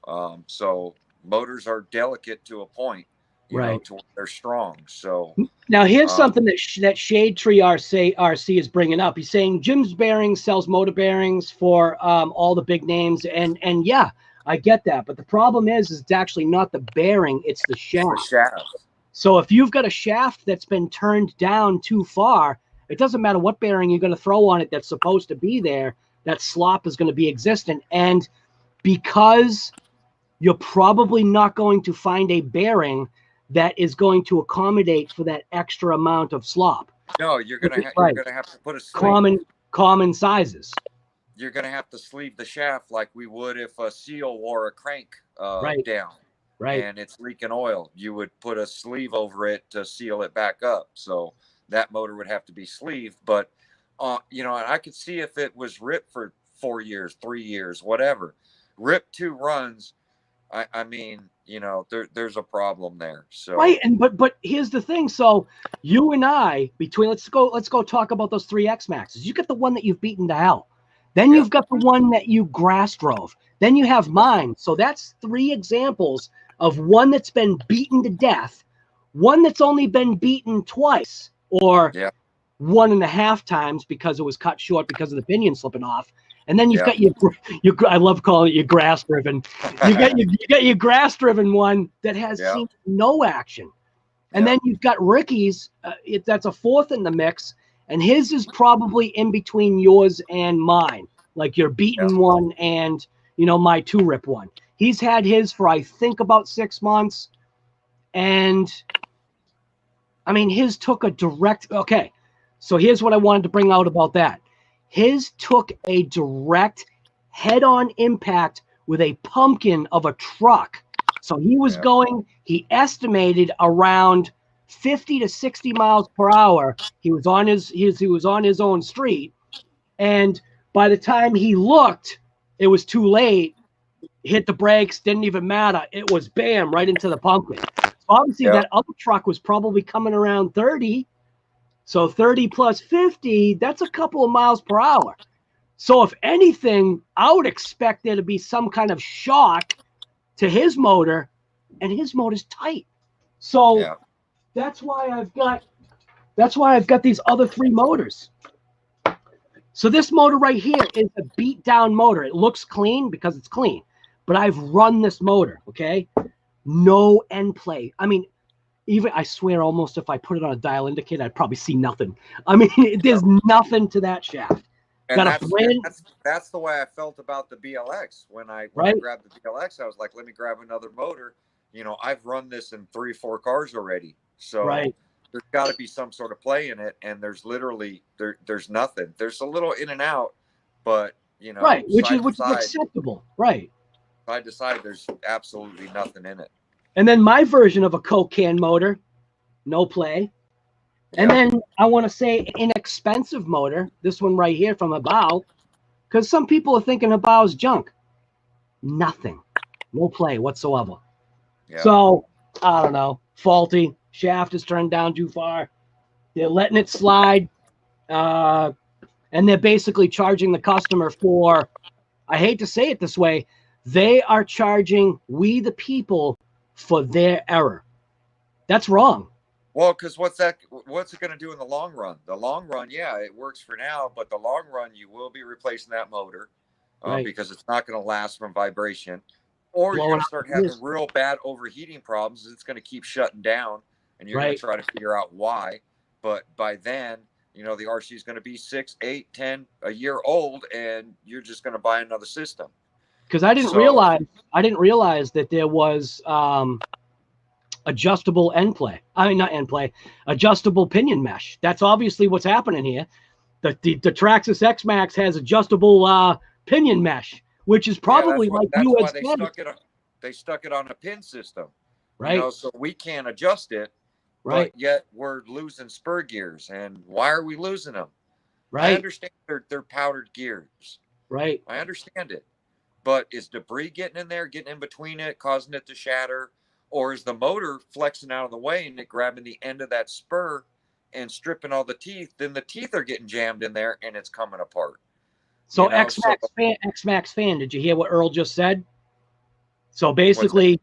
So motors are delicate to a point, you know, to where they're strong. So now here's something that Shade Tree RC is bringing up. He's saying Jim's Bearings sells motor bearings for all the big names, and yeah, I get that. But the problem is it's actually not the bearing; it's the shaft. So if you've got a shaft that's been turned down too far, it doesn't matter what bearing you're going to throw on it that's supposed to be there. That slop is going to be existent. And because you're probably not going to find a bearing that is going to accommodate for that extra amount of slop. No, you're going to have to put a sleeve. Common sizes. You're going to have to sleeve the shaft like we would if a seal wore a crank down. Right. And it's leaking oil. You would put a sleeve over it to seal it back up. So that motor would have to be sleeved. But you know, I could see if it was ripped for 4 years, 3 years, whatever. Ripped 2 runs, I mean, you know, there's a problem there. So right, and but here's the thing. So you and I, between let's go talk about those 3 XMAXXs. You got the one that you've beaten to hell. Then you've got the one that you grass drove. Then you have mine. So that's 3 examples of one that's been beaten to death, one that's only been beaten twice, or 1.5 times because it was cut short because of the pinion slipping off. And then you've got your I love calling it your grass driven. You got your grass driven one that has seen no action. And then you've got Ricky's, that's a 4th in the mix, and his is probably in between yours and mine, like your beaten one and, you know, my 2-rip one. He's had his for, I think, about 6 months. And I mean, his took a direct, okay. So here's what I wanted to bring out about that. His took a direct head-on impact with a pumpkin of a truck. So he was going, he estimated around 50 to 60 miles per hour. He was on his own street. And by the time he looked, it was too late. Hit the brakes, didn't even matter. It was bam, right into the pumpkin. So obviously that other truck was probably coming around 30. So 30 plus 50, that's a couple of miles per hour. So if anything, I would expect there to be some kind of shock to his motor, and his motor's tight. So that's why I've got these other 3 motors. So this motor right here is a beat down motor. It looks clean because it's clean, but I've run this motor, okay? No end play. I mean, even I swear almost if I put it on a dial indicator, I'd probably see nothing. I mean, there's nothing to that shaft. And that's the way I felt about the BLX. When I grabbed the BLX, I was like, let me grab another motor. You know, I've run this in 3 or 4 cars already. So there's got to be some sort of play in it. And there's literally, there's nothing. There's a little in and out, but, you know. Right, which is acceptable. Right. Side to side, there's absolutely nothing in it. And then my version of a Coke can motor, no play. And then I want to say inexpensive motor, this one right here from Hobao, because some people are thinking Hobao's junk. Nothing. No play whatsoever. Yeah. So, I don't know. Faulty. Shaft is turned down too far. They're letting it slide. And they're basically charging the customer for, I hate to say it this way, They are charging we the people for their error. That's wrong. Well, because what's it going to do in the long run? The long run, yeah, it works for now, but the long run, you will be replacing that motor Right. because it's not going to last from vibration, or you're going to start having real bad overheating problems. It's going to keep shutting down, and you're going to try to figure out why. But by then, you know, the RC is going to be 6, 8, 10, a year old, and you're just going to buy another system. Because I didn't realize that there was adjustable end play. I mean, not end play, adjustable pinion mesh. That's obviously what's happening here. The Traxxas XMAXX has adjustable pinion mesh, which is probably that's why they stuck it on a pin system, right? You know, so we can't adjust it, right? But yet we're losing spur gears, and why are we losing them? Right. I understand they're powdered gears, right? I understand it, but is debris getting in there, getting in between it, causing it to shatter, or is the motor flexing out of the way and it grabbing the end of that spur and stripping all the teeth? Then the teeth are getting jammed in there and it's coming apart. So XMAXX fan, did you hear what Earl just said? So basically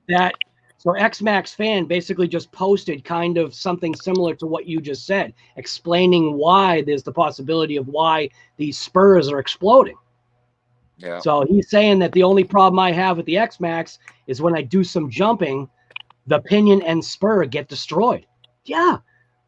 so XMAXX fan basically just posted kind of something similar to what you just said, explaining why there's the possibility of why these spurs are exploding. Yeah. So he's saying that the only problem I have with the XMAXX is when I do some jumping, the pinion and spur get destroyed. Yeah,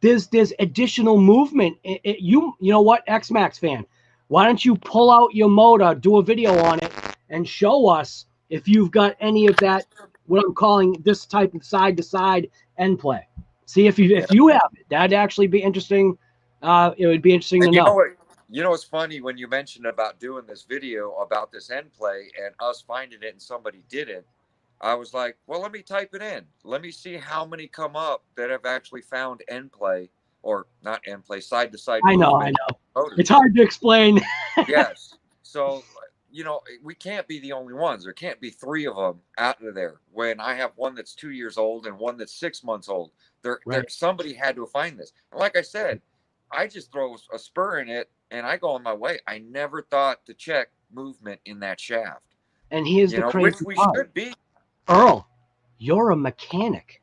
there's additional movement. You know what, XMAXX fan? Why don't you pull out your motor, do a video on it, and show us if you've got any of that, what I'm calling this type of side-to-side end play. See if you have it. That'd actually be interesting. It would be interesting to know. You know, it's funny when you mentioned about doing this video about this end play and us finding it and somebody did it. I was like, well, let me type it in. Let me see how many come up that have actually found end play, or not end play, side-to-side. I know. It's hard to explain. Yes. So, you know, we can't be the only ones. There can't be 3 of them out of there. When I have one that's 2 years old and one that's 6 months old, somebody had to find this. And like I said, I just throw a spur in it and I go on my way. I never thought to check movement in that shaft. And here's the crazy which we should be. Earl, you're a mechanic.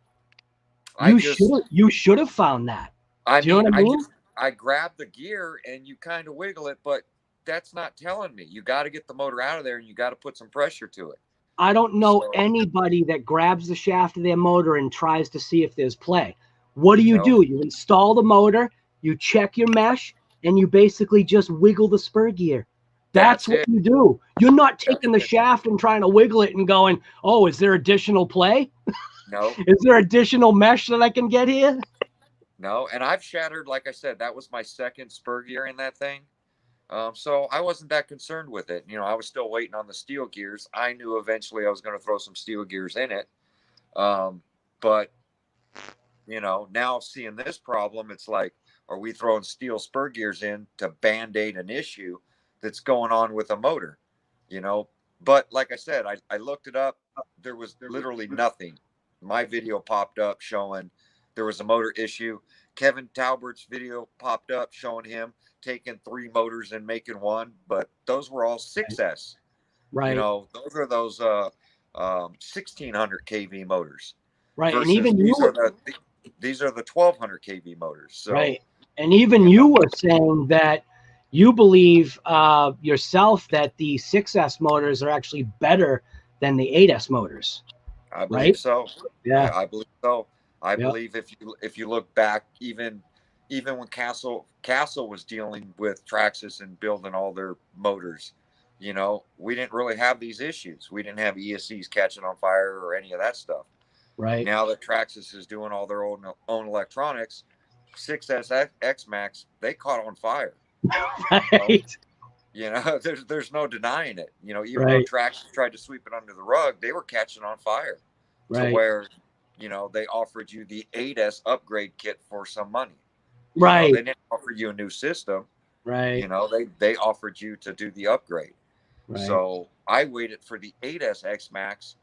You should have found that. Do you know what I mean? I grab the gear and you kind of wiggle it, but that's not telling me. You got to get the motor out of there and you got to put some pressure to it. I don't know anybody that grabs the shaft of their motor and tries to see if there's play. What do? You install the motor, you check your mesh, and you basically just wiggle the spur gear. That's what you do. You're not taking the shaft and trying to wiggle it and going, oh, is there additional play? No. Is there additional mesh that I can get here? No. And I've shattered, like I said, that was my second spur gear in that thing. So I wasn't that concerned with it. You know, I was still waiting on the steel gears. I knew eventually I was going to throw some steel gears in it. But, you know, now seeing this problem, it's like, are we throwing steel spur gears in to band-aid an issue that's going on with a motor, you know? But like I said, I looked it up. There was literally nothing. My video popped up showing there was a motor issue. Kevin Talbert's video popped up showing him taking 3 motors and making one, but those were all 6S. Right. You know, those are those 1600 kV motors. Right. And even these are the 1200 kV motors. So, right. And even you were saying that you believe yourself that the 6S motors are actually better than the 8S motors. I believe so. Yeah, I believe so. I believe if you look back, even when Castle was dealing with Traxxas and building all their motors, you know, we didn't really have these issues. We didn't have ESCs catching on fire or any of that stuff. Right. Now that Traxxas is doing all their own electronics, 6S XMAXX, they caught on fire. Right. You know, there's no denying it. You know, even though Traxxas tried to sweep it under the rug, they were catching on fire. Right. To where, you know, they offered you the 8S upgrade kit for some money. Right. You know, they didn't offer you a new system. Right. You know, they offered you to do the upgrade. Right. So I waited for the 8S XMAXX,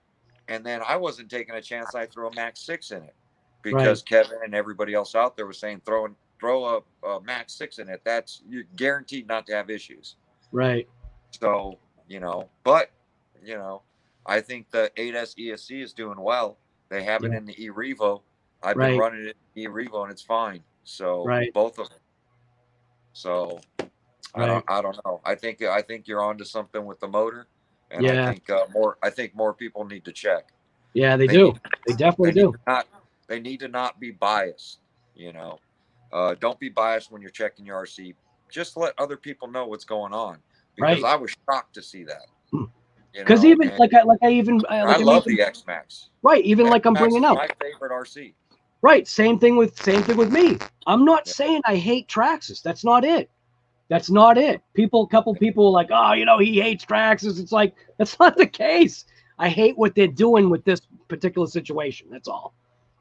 and then I wasn't taking a chance. I threw a Max 6 in it because Kevin and everybody else out there was saying throw a Max 6 in it. You're guaranteed not to have issues. Right. So, you know, but, you know, I think the 8S ESC is doing well. They have it in the E-Revo. I've been running it in E-Revo and it's fine. So both of them. So I don't know. I think you're onto something with the motor, and I think more people need to check. Yeah, they do. They definitely do. They need to not be biased. You know, don't be biased when you're checking your RC. Just let other people know what's going on. Because I was shocked to see that. Because even I love the XMAXX. Right, even like I'm bringing up my favorite RC. Right, same thing with me. I'm not saying I hate Traxxas. That's not it. That's not it. A couple people are like, oh, you know, he hates Traxxas. It's like, that's not the case. I hate what they're doing with this particular situation. That's all.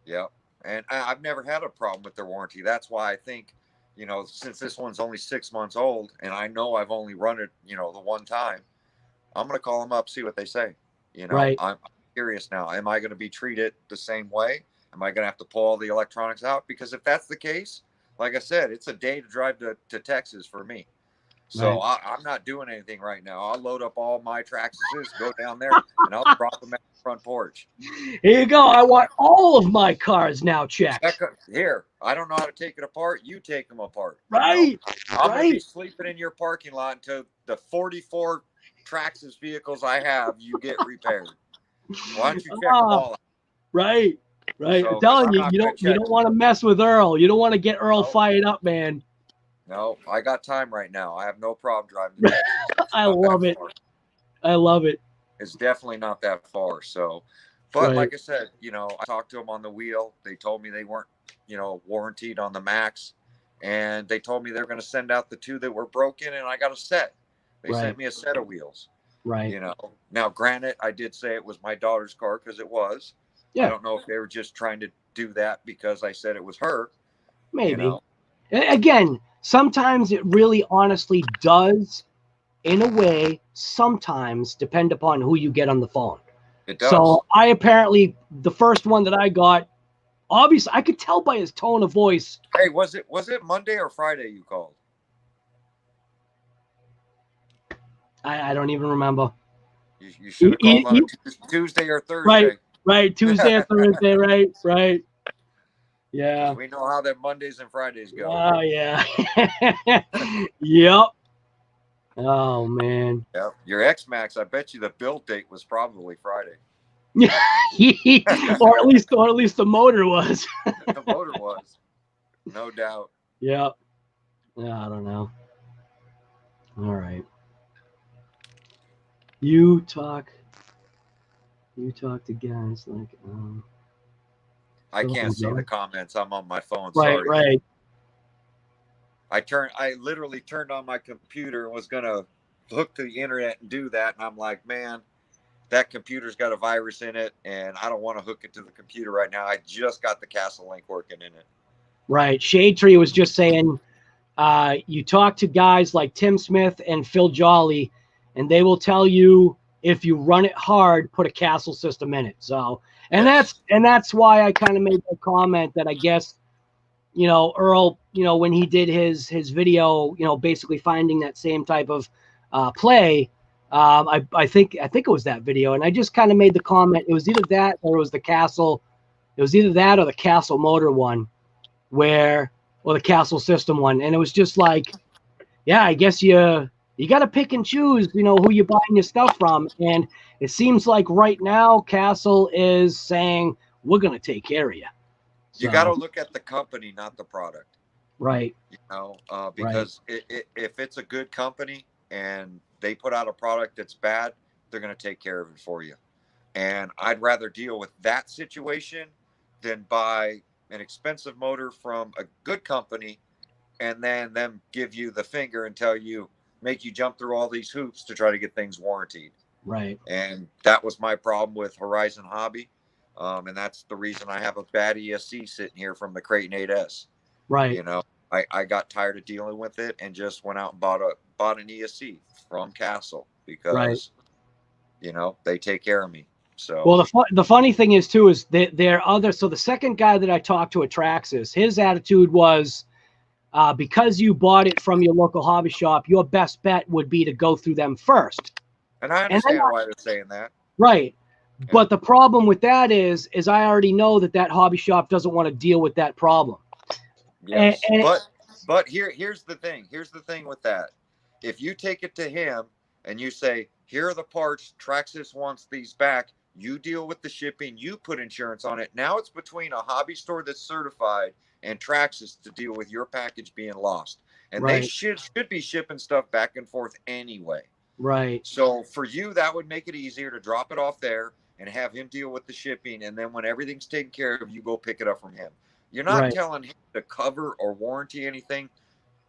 Yeah, and I've never had a problem with their warranty. That's why I think, you know, since this one's only 6 months old, and I know I've only run it, you know, the one time, I'm going to call them up, see what they say. You know, I'm curious now. Am I going to be treated the same way? Am I going to have to pull all the electronics out? Because if that's the case, like I said, it's a day to drive to Texas for me. So I'm not doing anything right now. I'll load up all my Traxxas, go down there, and I'll drop them at the front porch. Here you go. I want all of my cars now checked. Here, I don't know how to take it apart. You take them apart. Right. I'm going to be sleeping in your parking lot until the 44 Traxxas vehicles I have, you get repaired. Why don't you check them all out? Right. Right. So, I'm telling you, you don't want to mess with Earl. You don't want to get Earl fired up, man. No, I got time right now. I have no problem driving to Texas. I love it. I love it. It's definitely not that far. So, but like I said, you know, I talked to them on the wheel. They told me they weren't, you know, warranted on the Max. And they told me they're going to send out the 2 that were broken, and I got a set. They sent me a set of wheels. Right. You know, now granted, I did say it was my daughter's car because it was. Yeah. I don't know if they were just trying to do that because I said it was her. Maybe. You know? Again, sometimes it really honestly does, in a way, sometimes depend upon who you get on the phone. It does. So I apparently, the first one that I got, obviously I could tell by his tone of voice. Hey, was it Monday or Friday you called? I don't even remember. You should have called on Tuesday or Thursday. Right. Tuesday or Thursday, right. Yeah. We know how that Mondays and Fridays go. Oh, yeah. Yep. Oh, man. Yep. Your XMAXX, I bet you the build date was probably Friday. or at least the motor was. The motor was. No doubt. Yeah. Yeah, I don't know. All right. You talk to guys like I can't see the comments. I'm on my phone. Sorry. Right. I literally turned on my computer and was gonna hook to the internet and do that, and I'm like, man, that computer's got a virus in it, and I don't want to hook it to the computer right now. I just got the Castle link working in it. Right. Shade Tree was just saying, you talk to guys like Tim Smith and Phil Jolly, and they will tell you if you run it hard, put a Castle system in it. So, and that's why I kind of made the comment that I guess, you know, Earl, you know, when he did his video, you know, basically finding that same type of play, I think it was that video, and I just kind of made the comment. It was either that or it was the Castle. It was either that or the Castle motor one, or the Castle system one, and it was just like, yeah, I guess you got to pick and choose, you know, who you're buying your stuff from. And it seems like right now Castle is saying, we're going to take care of you. So, you got to look at the company, not the product. Right. You know, because if it's a good company and they put out a product that's bad, they're going to take care of it for you. And I'd rather deal with that situation than buy an expensive motor from a good company and then them give you the finger and make you jump through all these hoops to try to get things warranted. Right. And that was my problem with Horizon Hobby. And that's the reason I have a bad ESC sitting here from the Creighton 8S. Right. You know, I got tired of dealing with it and just went out and bought an ESC from Castle because, you know, they take care of me. So, well, the funny thing is too, is that so the second guy that I talked to at Traxxas, his attitude was, because you bought it from your local hobby shop, your best bet would be to go through them first. And I understand why they're saying that. Right. But the problem with that is I already know that hobby shop doesn't want to deal with that problem. Yes, and but here's the thing. Here's the thing with that. If you take it to him and you say, here are the parts, Traxxas wants these back, you deal with the shipping, you put insurance on it. Now it's between a hobby store that's certified and Traxxas to deal with your package being lost. And they should be shipping stuff back and forth anyway. Right. So for you, that would make it easier to drop it off there and have him deal with the shipping. And then when everything's taken care of, you go pick it up from him. You're not telling him to cover or warranty anything,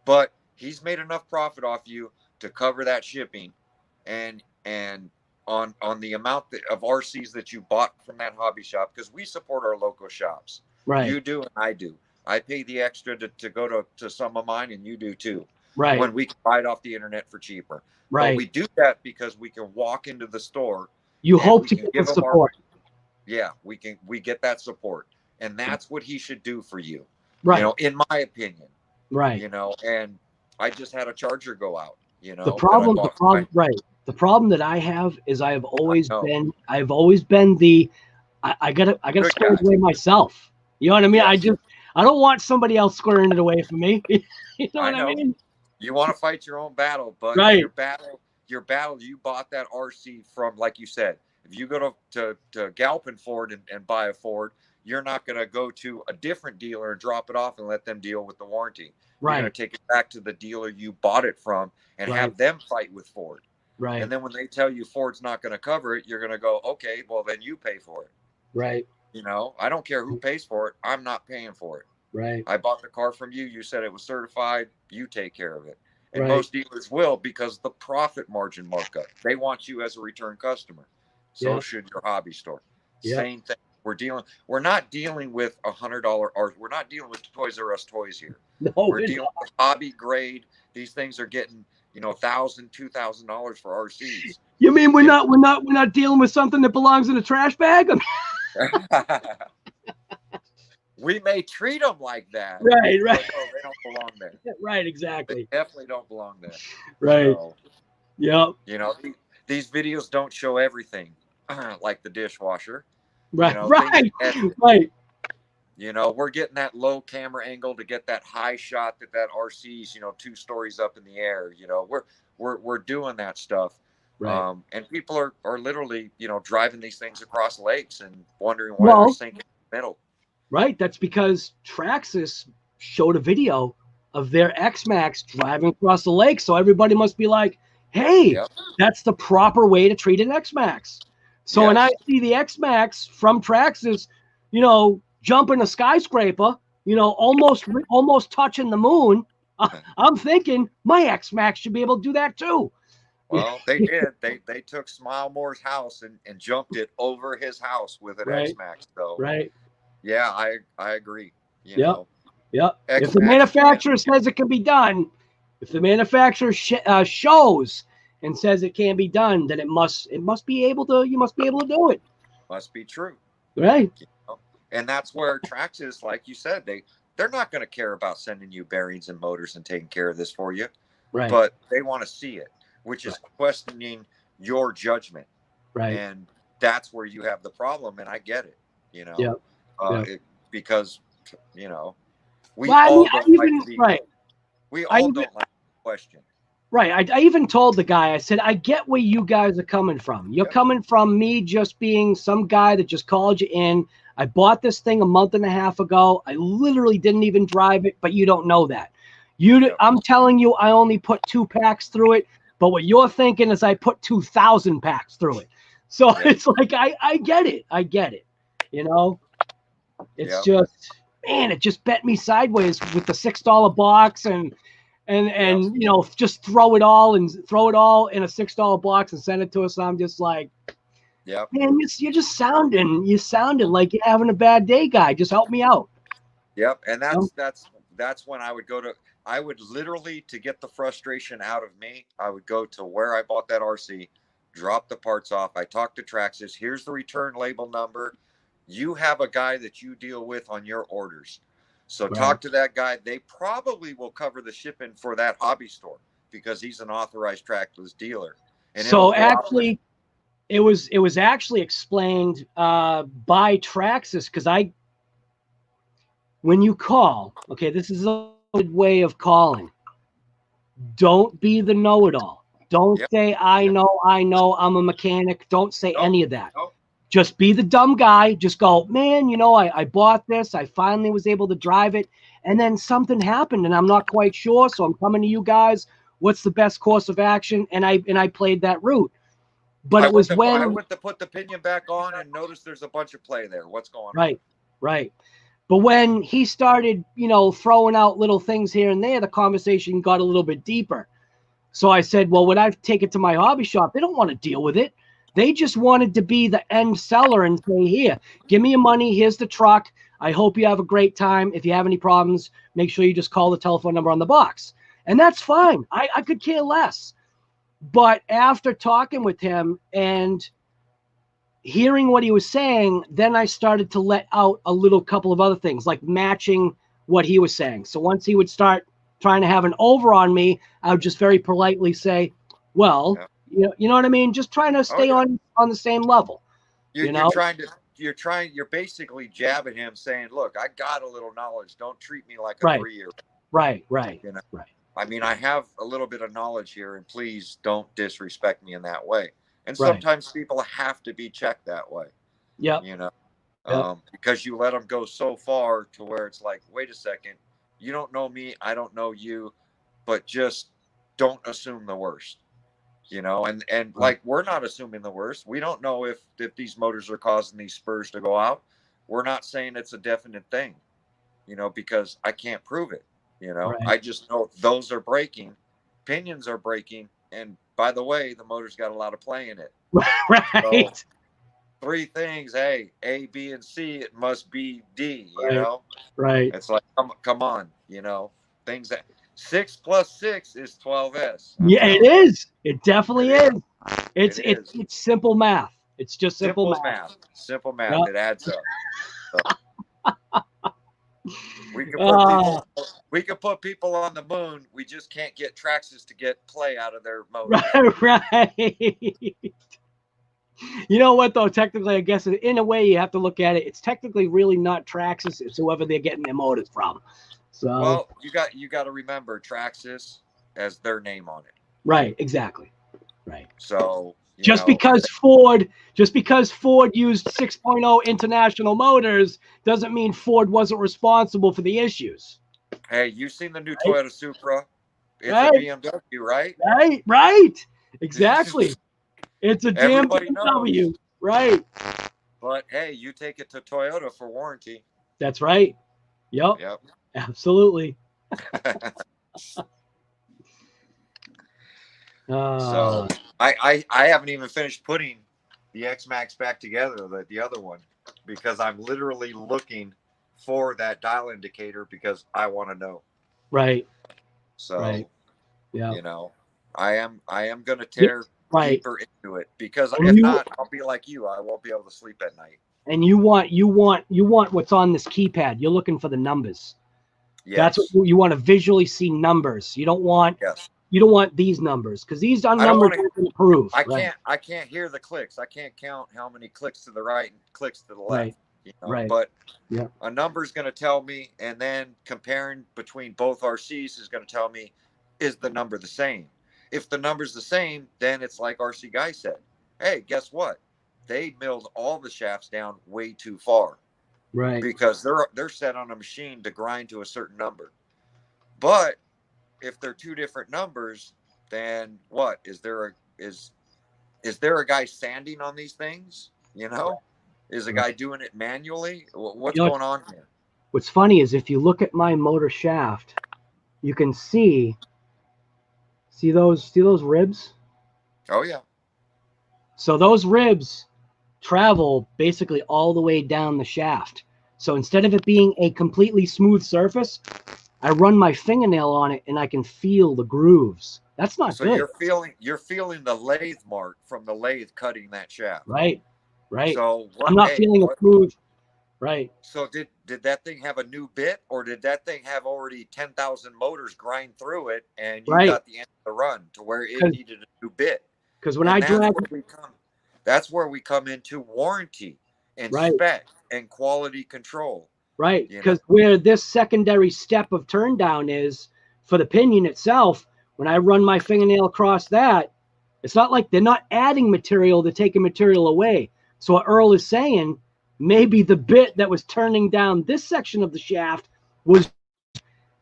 but he's made enough profit off you to cover that shipping and on the amount of RCs that you bought from that hobby shop, because we support our local shops. Right. You do and I do. I pay the extra to go to some of mine, and you do too. Right. When we can buy it off the internet for cheaper. Right. But we do that because we can walk into the store. You hope to get support. We get that support. And that's what he should do for you. Right. You know, in my opinion. Right. You know, and I just had a charger go out, you know. The problem that I have is I've always been the I gotta square it away myself. You know what I mean? Yes. I don't want somebody else squaring it away from me. You know what I mean? You want to fight your own battle, but your battle, you bought that RC from, like you said, if you go to Galpin Ford and buy a Ford, you're not going to go to a different dealer and drop it off and let them deal with the warranty. Right. You're going to take it back to the dealer you bought it from and have them fight with Ford. Right. And then when they tell you Ford's not going to cover it, you're going to go, okay, well, then you pay for it. Right. You know, I don't care who pays for it. I'm not paying for it. Right. I bought the car from you. You said it was certified. You take care of it. And most dealers will, because the profit margin markup. They want you as a return customer. So should your hobby store. Same thing. We're not dealing with $100 art. We're not dealing with Toys R Us toys here. No, we're dealing with hobby grade. These things are getting, $1,000, $2,000 for RCs. You mean we're not dealing with something that belongs in a trash bag? We may treat them like that. Right. No, they don't belong there. Right, exactly. They definitely don't belong there. Right. So, these videos don't show everything, like the dishwasher. Right. Right. We're getting that low camera angle to get that high shot that RC's, 2 stories up in the air. We're doing that stuff. Right. And people are literally, driving these things across lakes and wondering why they're sinking in the middle. Right. That's because Traxxas showed a video of their XMAXX driving across the lake. So everybody must be like, hey, that's the proper way to treat an XMAXX. So when I see the XMAXX from Traxxas, jumping a skyscraper, almost touching the moon, I'm thinking my XMAXX should be able to do that too. Well, they did. They took Smilemore's house and jumped it over his house with an XMAXX. So yeah, I agree. You know. If the manufacturer says it can be done, if the manufacturer shows and says it can be done, then it must be able to. You must be able to do it. Must be true. Right. And that's where Traxxas, like you said, they're not going to care about sending you bearings and motors and taking care of this for you. Right. But they want to see it, which is questioning your judgment. Right. And that's where you have the problem. And I get it, because, we all don't like question. Right. I even told the guy, I said, I get where you guys are coming from. You're coming from me just being some guy that just called you in. I bought this thing a month and a half ago. I literally didn't even drive it, but you don't know that. I'm telling you, I only put 2 packs through it. But what you're thinking is I put 2,000 packs through it. So it's like, I get it. I get it. It's just, man, it just bent me sideways with the $6 box and just throw it all in a $6 box and send it to us. And I'm just like, man, you're just sounding like you're having a bad day, guy. Just help me out. Yep. And that's when I would literally, to get the frustration out of me, I would go to where I bought that RC, drop the parts off. I talked to Traxxas. Here's the return label number. You have a guy that you deal with on your orders. So talk to that guy. They probably will cover the shipping for that hobby store because he's an authorized Traxxas dealer. And so actually, It was actually explained by Traxxas, because when you call, okay, this is a good way of calling. Don't be the know-it-all. Don't say, I know, I'm a mechanic. Don't say any of that. Just be the dumb guy. Just go, man, you know, I bought this. I finally was able to drive it. And then something happened, and I'm not quite sure. So I'm coming to you guys. What's the best course of action? And I played that route. But it was when I went to put the pinion back on and noticed there's a bunch of play there. What's going on? Right, right. But when he started, you know, throwing out little things here and there, the conversation got a little bit deeper. So I said, well, when I take it to my hobby shop, they don't want to deal with it. They just wanted to be the end seller and say, here, give me your money. Here's the truck. I hope you have a great time. If you have any problems, make sure you just call the telephone number on the box. And that's fine. I could care less. But after talking with him and hearing what he was saying, then I started to let out a little couple of other things, like matching what he was saying. So once he would start trying to have an over on me, I would just very politely say, well, you know what I mean? Just trying to stay on the same level. You're basically jabbing him, saying, look, I got a little knowledge. Don't treat me like a 3-year-old. Right. You know? Right. I mean, I have a little bit of knowledge here, and please don't disrespect me in that way. And sometimes people have to be checked that way. Yeah. You know, because you let them go so far to where it's like, wait a second, you don't know me, I don't know you, but just don't assume the worst. You know, and like, we're not assuming the worst. We don't know if these motors are causing these spurs to go out. We're not saying it's a definite thing, you know, because I can't prove it. You know, I just know those are breaking, pinions are breaking, and by the way, the motor's got a lot of play in it. Right. So, 3 things, hey, A, B, and C, it must be D, you know? Right. It's like, come on, you know, things that 6 + 6 is 12S. Yeah, it is. It definitely is. It's simple math. It's just simple math. Simple math. Yep. It adds up. So, we can put people on the moon. We just can't get Traxxas to get play out of their motors. Right. You know what, though? Technically, I guess in a way you have to look at it. It's technically really not Traxxas. It's whoever they're getting their motors from. So, well, you got to remember Traxxas as their name on it. Right. Exactly. Right. So just because Ford used 6.0 international motors doesn't mean Ford wasn't responsible for the issues. Hey, you've seen the new Toyota Supra? It's a BMW, right? Right. Exactly. It's a damn BMW. Knows. Right. But hey, you take it to Toyota for warranty. That's right. Yep. Absolutely. So I haven't even finished putting the XMAXX back together, the other one, because I'm literally looking for that dial indicator because I want to know. Right. So you know, I am going to tear deeper into it, because if not, I'll be like you. I won't be able to sleep at night. And you want what's on this keypad. You're looking for the numbers. Yes. That's what you want to visually see, numbers. You don't want you don't want these numbers, because these are numbers you can improve. I can't hear the clicks. I can't count how many clicks to the right and clicks to the left. You know? But a number is going to tell me, and then comparing between both RCs is going to tell me, is the number the same? If the number's the same, then it's like RC Guy said. Hey, guess what? They milled all the shafts down way too far. Right. Because they're set on a machine to grind to a certain number. But if they're 2 different numbers, then what? Is there a guy sanding on these things? You know? Is a guy doing it manually? What's going on here? What's funny is if you look at my motor shaft, you can see those ribs? Oh yeah. So those ribs travel basically all the way down the shaft. So instead of it being a completely smooth surface, I run my fingernail on it and I can feel the grooves. That's not good. So you're feeling the lathe mark from the lathe cutting that shaft. Right. So I'm not feeling a smooth. Right. So did that thing have a new bit, or did that thing have already 10,000 motors grind through it, and you got the end of the run to where it needed a new bit? Because when I drag, That's where we come into warranty and Right. spec and quality control. Right. You know, Because where this secondary step of turn down is for the pinion itself, when I run my fingernail across that, it's not like they're not adding material, they're taking material away. So what Earl is saying, maybe the bit that was turning down this section of the shaft was,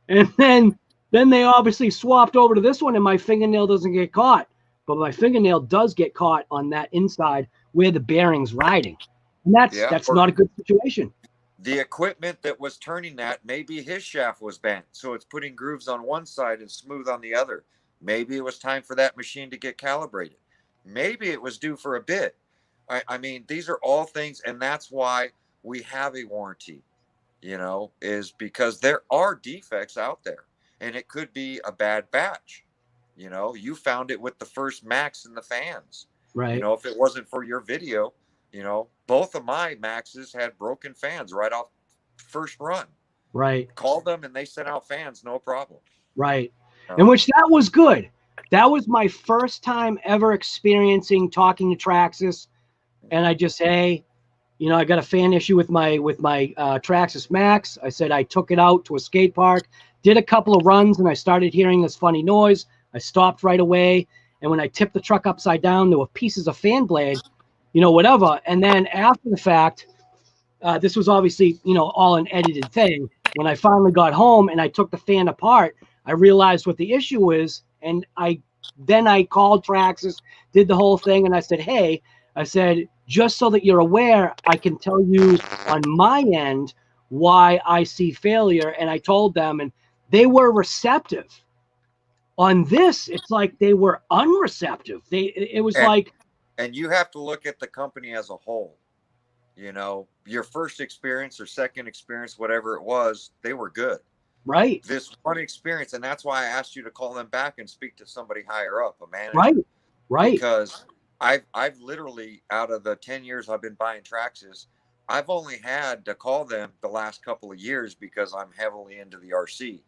and then they obviously swapped over to this one and my fingernail doesn't get caught. But my fingernail does get caught on that inside where the bearing's riding. And that's not a good situation. The equipment that was turning that, maybe his shaft was bent, so it's putting grooves on one side and smooth on the other. Maybe it was time for that machine to get calibrated. Maybe it was due for a bit. I mean, these are all things, and that's why we have a warranty, you know, is because there are defects out there, and it could be a bad batch. You know, you found it with the first Max and the fans. Right. You know, if it wasn't for your video, you know, both of my Maxes had broken fans right off first run. Right. Called them and they sent out fans, no problem. Right. In which that was good. That was my first time ever experiencing talking to Traxxas. And I just, hey, you know, I got a fan issue with my Traxxas XMAXX. I said I took it out to a skate park, did a couple of runs, and I started hearing this funny noise. I stopped right away. And when I tipped the truck upside down, there were pieces of fan blade, you know, whatever. And then after the fact, this was obviously, you know, all an edited thing. When I finally got home and I took the fan apart, I realized what the issue is. And then I called Traxxas, did the whole thing. And I said, hey, I said, just so that you're aware, I can tell you on my end why I see failure. And I told them, and they were receptive. On this, it's like they were unreceptive. It was like. And you have to look at the company as a whole. You know, your first experience or second experience, whatever it was, they were good. Right. This one experience, and that's why I asked you to call them back and speak to somebody higher up, a manager. Right. Right. Because I've literally, out of the 10 years I've been buying Traxxas, I've only had to call them the last couple of years because I'm heavily into the RC.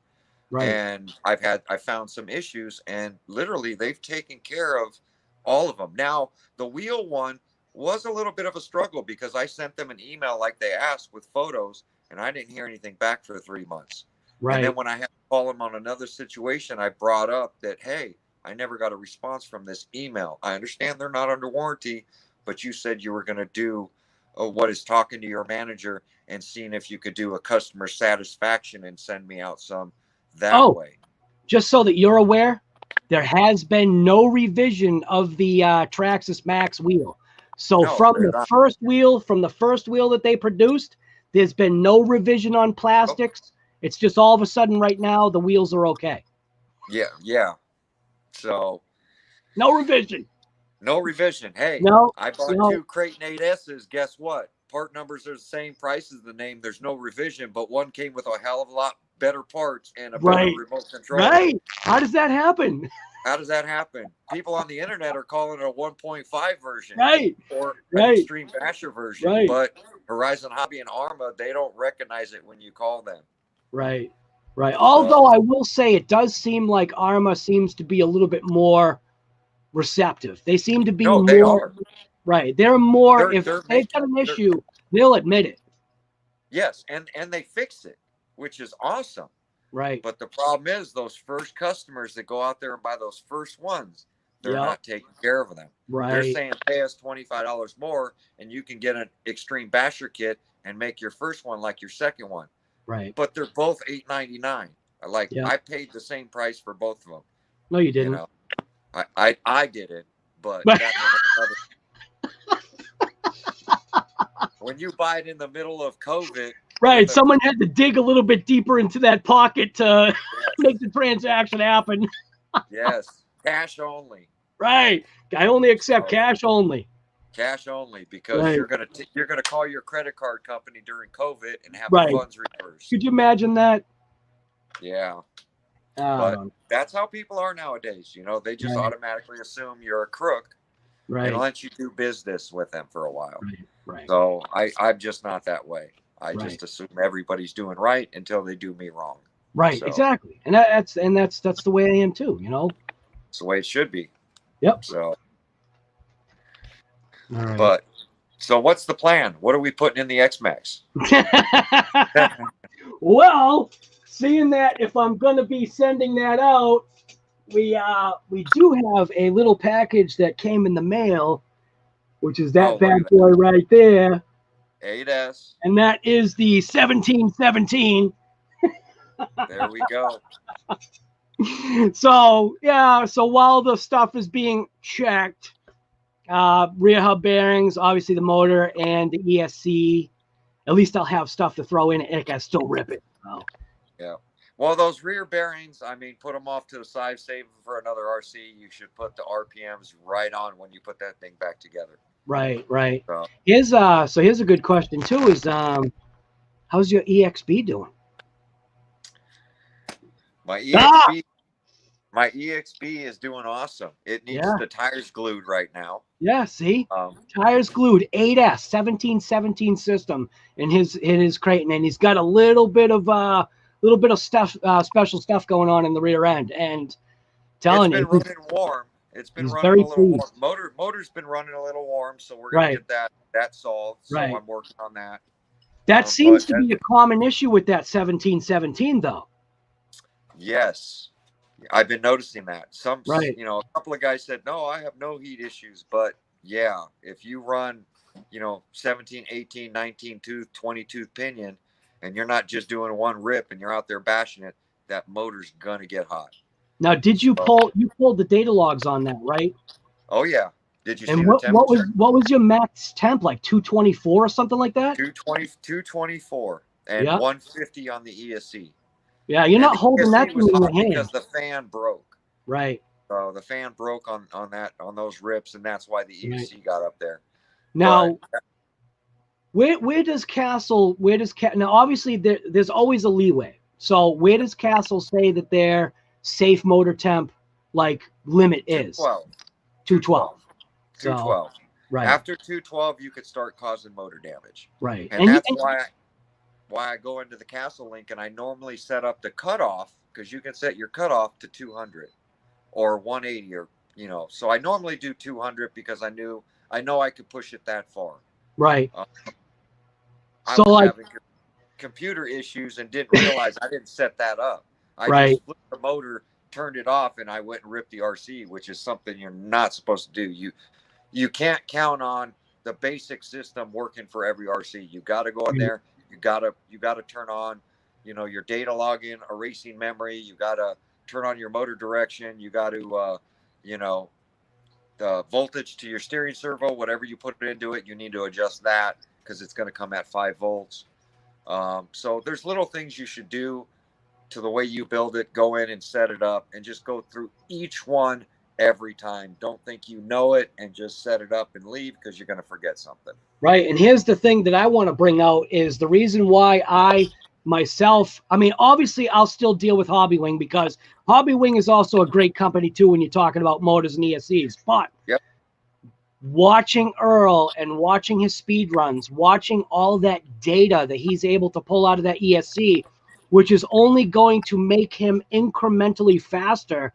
Right. And I found some issues, and literally they've taken care of all of them. Now, the wheel one was a little bit of a struggle because I sent them an email like they asked with photos, and I didn't hear anything back for 3 months. Right. And then when I had to call them on another situation, I brought up that, hey, I never got a response from this email. I understand they're not under warranty, but you said you were going to do what is talking to your manager and seeing if you could do a customer satisfaction and send me out some that way. Just so that you're aware, there has been no revision of the Traxxas XMAXX wheel. So from the first wheel that they produced, there's been no revision on plastics. It's just all of a sudden right now the wheels are okay. Yeah, yeah. So no revision. No revision. Hey, no, I bought 2 Creighton 8S's. Guess what? Part numbers are the same price as the name. There's no revision, but one came with a hell of a lot better parts and a better remote control. Right. How does that happen? How does that happen? People on the internet are calling it a 1.5 version. Right. Or an extreme basher version. Right. But Horizon Hobby and ARRMA, they don't recognize it when you call them. Right. Right. Although I will say it does seem like ARRMA seems to be a little bit more receptive. They seem to be more. They are. Right. They're more. If they've got an issue, they'll admit it. Yes. And they fix it, which is awesome. Right. But the problem is those first customers that go out there and buy those first ones, they're not taking care of them. Right. They're saying pay us $25 more and you can get an extreme basher kit and make your first one like your second one. Right. But they're both $8.99. I paid the same price for both of them. No, you didn't. You know, I did it, but that's another. When you buy it in the middle of COVID. Right. Someone had to dig a little bit deeper into that pocket to make the transaction happen. Yes. Cash only. Right. I only accept cash only. Cash only, because you're gonna call your credit card company during COVID and have the funds reversed. Could you imagine that? Yeah. But that's how people are nowadays. You know, they just automatically assume you're a crook and let you do business with them for a while. Right. So I'm just not that way. I just assume everybody's doing right until they do me wrong. Right. So, exactly. And that's the way I am too. You know, it's the way it should be. Yep. So. All right. But so what's the plan? What are we putting in the XMAXX? Well, seeing that if I'm going to be sending that out, we do have a little package that came in the mail, which is that bad boy right there. 8S. And that is the 1717. There we go. So, yeah, so while the stuff is being checked, rear hub bearings, obviously the motor and the ESC, at least I'll have stuff to throw in it and I can still rip it. So. Yeah. Well, those rear bearings, I mean, put them off to the side, save them for another RC. You should put the RPMs right on when you put that thing back together. Right, right. So Here's a good question too is how's your EXB doing? My EXB is doing awesome. It needs the tires glued right now. Yeah, see? Tires glued, 8S 1717 system in his crate, and he's got a little bit of stuff, special stuff going on in the rear end. And telling it's been running warm. It's been running a little warm. Motor's been running a little warm, so we're gonna get that solved. So I'm working on that. That seems to be a common issue with that 1717, though. Yes. I've been noticing that. You know, a couple of guys said, no, I have no heat issues. But yeah, if you run, you know, 17, 18, 19 tooth, 20 tooth pinion, and you're not just doing one rip and you're out there bashing it, that motor's going to get hot. Now, did you pulled the data logs on that, right? Oh, yeah. Did you see the temperature? What was your max temp, like 224 or something like that? 224 and 150 on the ESC. Yeah, you're not holding that in your hand because the fan broke. Right. So the fan broke on those rips, and that's why the ESC got up there. Now, where does Castle? Now? Obviously, there's always a leeway. So where does Castle say that their safe motor temp like limit is? 212. 212. So, right. After 212, you could start causing motor damage. Right. And that's why I go into the Castle link and I normally set up the cutoff, because you can set your cutoff to 200 or 180 or, you know, so I normally do 200 because I know I could push it that far. Right. I was having computer issues and didn't realize I didn't set that up. I just flipped the motor, turned it off, and I went and ripped the RC, which is something you're not supposed to do. You can't count on the basic system working for every RC. You got to go in there. You gotta turn on, you know, your data login, erasing memory. You gotta turn on your motor direction. You got to, you know, the voltage to your steering servo, whatever you put into it, you need to adjust that because it's going to come at 5 volts. So there's little things you should do to the way you build it. Go in and set it up and just go through each one every time. Don't think you know it and just set it up and leave, because you're going to forget something. Right. And here's the thing that I want to bring out is the reason why I mean, obviously I'll still deal with Hobbywing, because Hobbywing is also a great company too when you're talking about motors and ESCs. But watching Earl and watching his speed runs, watching all that data that he's able to pull out of that ESC, which is only going to make him incrementally faster,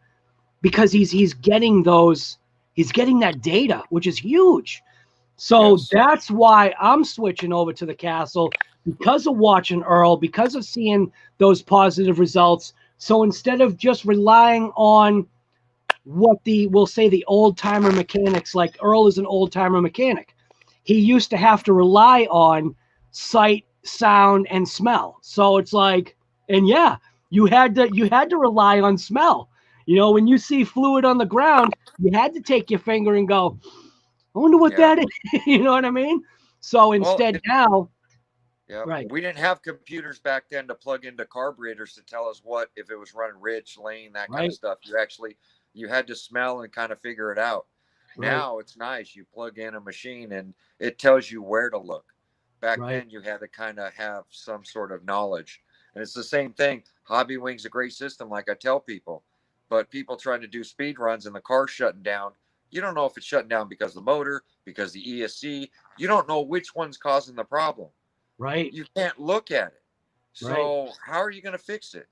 because he's getting that data, which is huge. So that's why I'm switching over to the Castle, because of watching Earl, because of seeing those positive results. So instead of just relying on what we'll say the old timer mechanics, like Earl is an old timer mechanic. He used to have to rely on sight, sound, and smell. So it's like, and you had to rely on smell. You know, when you see fluid on the ground, you had to take your finger and go, I wonder what that is. You know what I mean? So instead now, we didn't have computers back then to plug into carburetors to tell us what, if it was running rich, lane, that kind of stuff. You had to smell and kind of figure it out. Now it's nice. You plug in a machine and it tells you where to look. Back then you had to kind of have some sort of knowledge. And it's the same thing. Hobbywing's a great system, like I tell people. But people trying to do speed runs and the car's shutting down, you don't know if it's shutting down because of the motor, because the ESC. You don't know which one's causing the problem. Right. You can't look at it. So how are you going to fix it?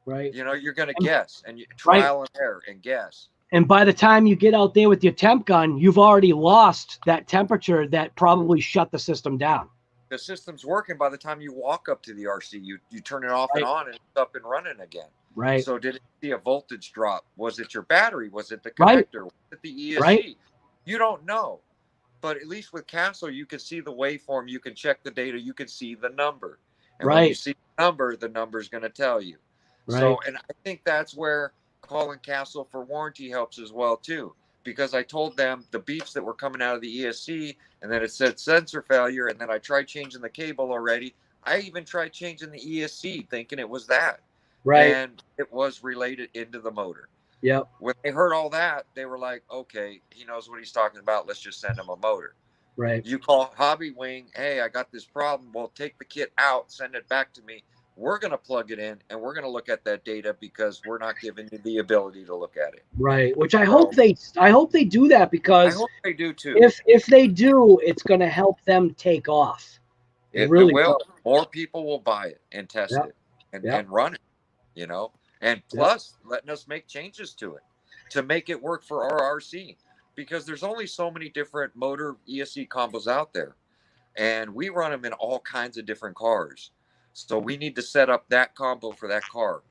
Right. You know, you're going to guess, and you trial and error and guess. And by the time you get out there with your temp gun, you've already lost that temperature that probably shut the system down. The system's working by the time you walk up to the RC. You turn it off Right. and on, and it's up and running again. Right. So did it see a voltage drop? Was it your battery? Was it the Right. connector? Was it the ESC? Right. You don't know. But at least with Castle, you can see the waveform. You can check the data. You can see the number. And when you see the number's going to tell you. Right. So, and I think that's where calling Castle for warranty helps as well, too. Because I told them the beeps that were coming out of the ESC, and then it said sensor failure, and then I tried changing the cable already. I even tried changing the ESC, thinking it was that. Right. And it was related into the motor. Yep. When they heard all that, they were like, okay, he knows what he's talking about. Let's just send him a motor. Right. You call Hobby Wing, hey, I got this problem. Well, take the kit out, send it back to me. We're going to plug it in, and we're going to look at that data because we're not giving you the ability to look at it. Right. Which I hope they do that, because I hope they do too. If they do, it's going to help them take off. It really will. More people will buy it and test it and run it, you know. And plus, letting us make changes to it to make it work for our RC, because there's only so many different motor ESC combos out there, and we run them in all kinds of different cars. So we need to set up that combo for that car,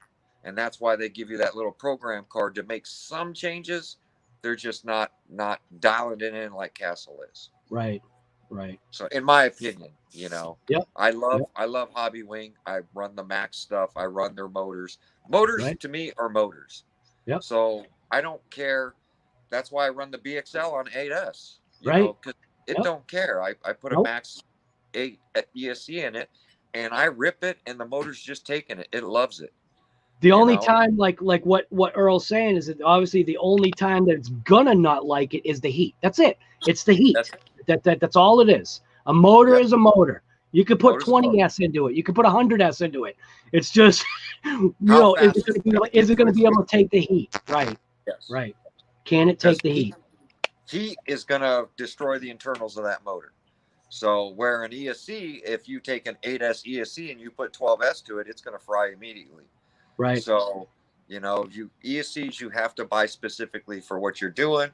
and that's why they give you that little program card to make some changes. They're just not dialing it in like Castle is. Right. Right. So in my opinion, you know, Yep. I love Hobby Wing. I run the Max stuff. I run their motors. Motors to me are motors. Yep. So I don't care. That's why I run the BXL on 8S. You Right. know, because it don't care. I put a Max 8 ESC in it, and I rip it, and the motor's just taking it. It loves it. The only time, like what Earl's saying, is that obviously the only time that it's gonna not like it is the heat. That's it. It's the heat. That's all it is. A motor is a motor. You could put 20S into it. You could put 100S into it. It's just, you know, is it going to be able to take the heat? Right. Yes. Right. Can it take the heat? Heat is going to destroy the internals of that motor. So where an ESC, if you take an 8S ESC and you put 12S to it, it's going to fry immediately. Right. So, you know, ESCs you have to buy specifically for what you're doing.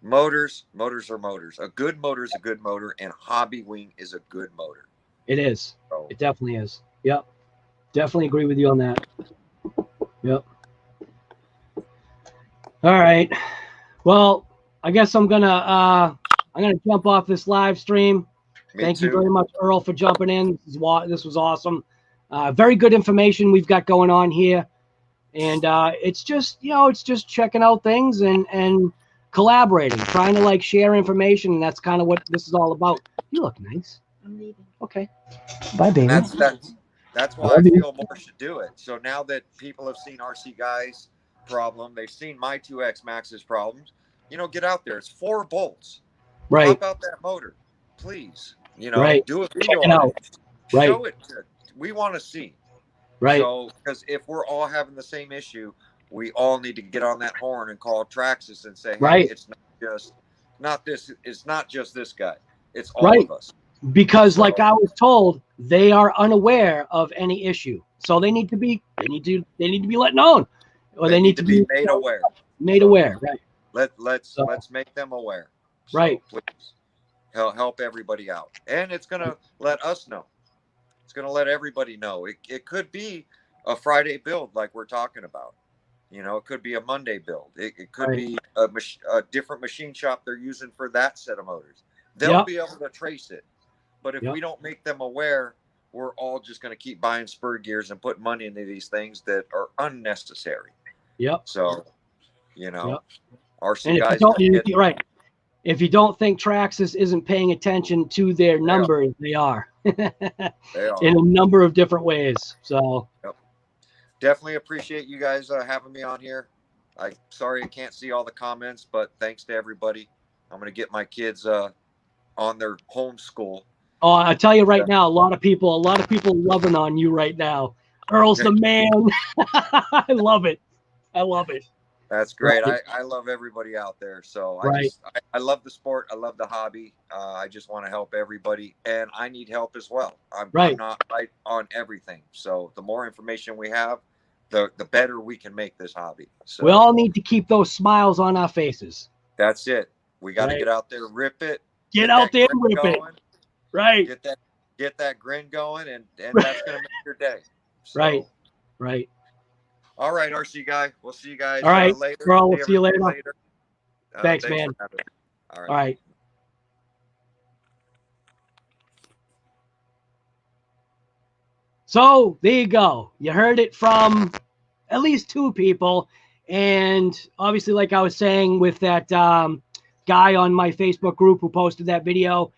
Motors are motors. A good motor is a good motor, and Hobby Wing is a good motor. It is. So, it definitely is. Yep. Definitely agree with you on that. Yep. All right. Well, I guess I'm gonna jump off this live stream. Thank you very much, Earl, for jumping in. This was awesome. Very good information we've got going on here, and it's just, you know, it's just checking out things and collaborating, trying to like share information, and that's kind of what this is all about. You look nice. I'm leaving. Okay. Bye, baby. That's why I feel more should do it. So now that people have seen RC Guy's problem, they've seen my 2 XMAXX's problems, you know, get out there. It's 4 bolts. Right. Pop out that motor, please. You know, do a video on it. Show it. We want to see. Right. So, because if we're all having the same issue, we all need to get on that horn and call Traxxas and say, hey, it's not just this guy. It's all of us. Because like I was told, they are unaware of any issue. So they need to be let known. Or they need to be made aware. Made aware, right. Let's make them aware. So right. Please help everybody out. And it's gonna let us know. It's gonna let everybody know. It could be a Friday build like we're talking about. You know, it could be a Monday build. It could be a different machine shop they're using for that set of motors. They'll be able to trace it. But if we don't make them aware, we're all just going to keep buying Spur gears and put money into these things that are unnecessary. Yep. So, you know, RC guys. Right. If you don't think Traxxas isn't paying attention to their numbers, they are. They are. In a number of different ways. So. Yep. Definitely appreciate you guys having me on here. Sorry I can't see all the comments, but thanks to everybody. I'm going to get my kids on their homeschool. Oh, I tell you right now, a lot of people loving on you right now. Earl's the man. I love it. I love it. That's great. I love everybody out there. So I love the sport. I love the hobby. I just want to help everybody, and I need help as well. I'm not right on everything. So the more information we have, the better we can make this hobby. So we all need to keep those smiles on our faces. that's it. We got to Right. get out there, rip it, Get out there and rip going, it. Right. Get that grin going, and that's gonna make your day. So, right. Right. All right, RC guy. We'll see you guys all right, later. Earl, we'll see you later. Thanks, man. All right. All right. So there you go. You heard it from at least 2 people. And obviously, like I was saying with that guy on my Facebook group who posted that video,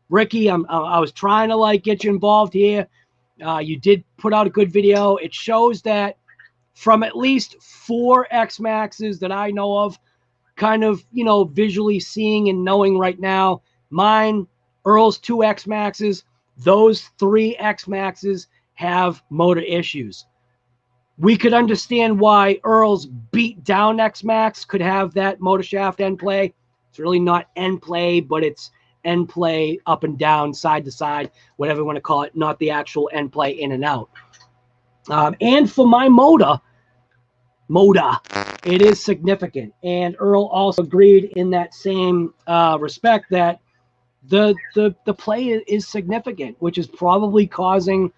Ricky, I was trying to like get you involved here. You did put out a good video. It shows that from at least 4 XMAXXs that I know of, kind of, you know, visually seeing and knowing right now, mine, Earl's 2 XMAXXs, those 3 XMAXXs have motor issues. We could understand why Earl's beat down XMAXX could have that motor shaft end play. It's really not end play, but it's end play up and down, side to side, whatever you want to call it, not the actual end play in and out. And for my motor, it is significant. And Earl also agreed in that same respect that the play is significant, which is probably causing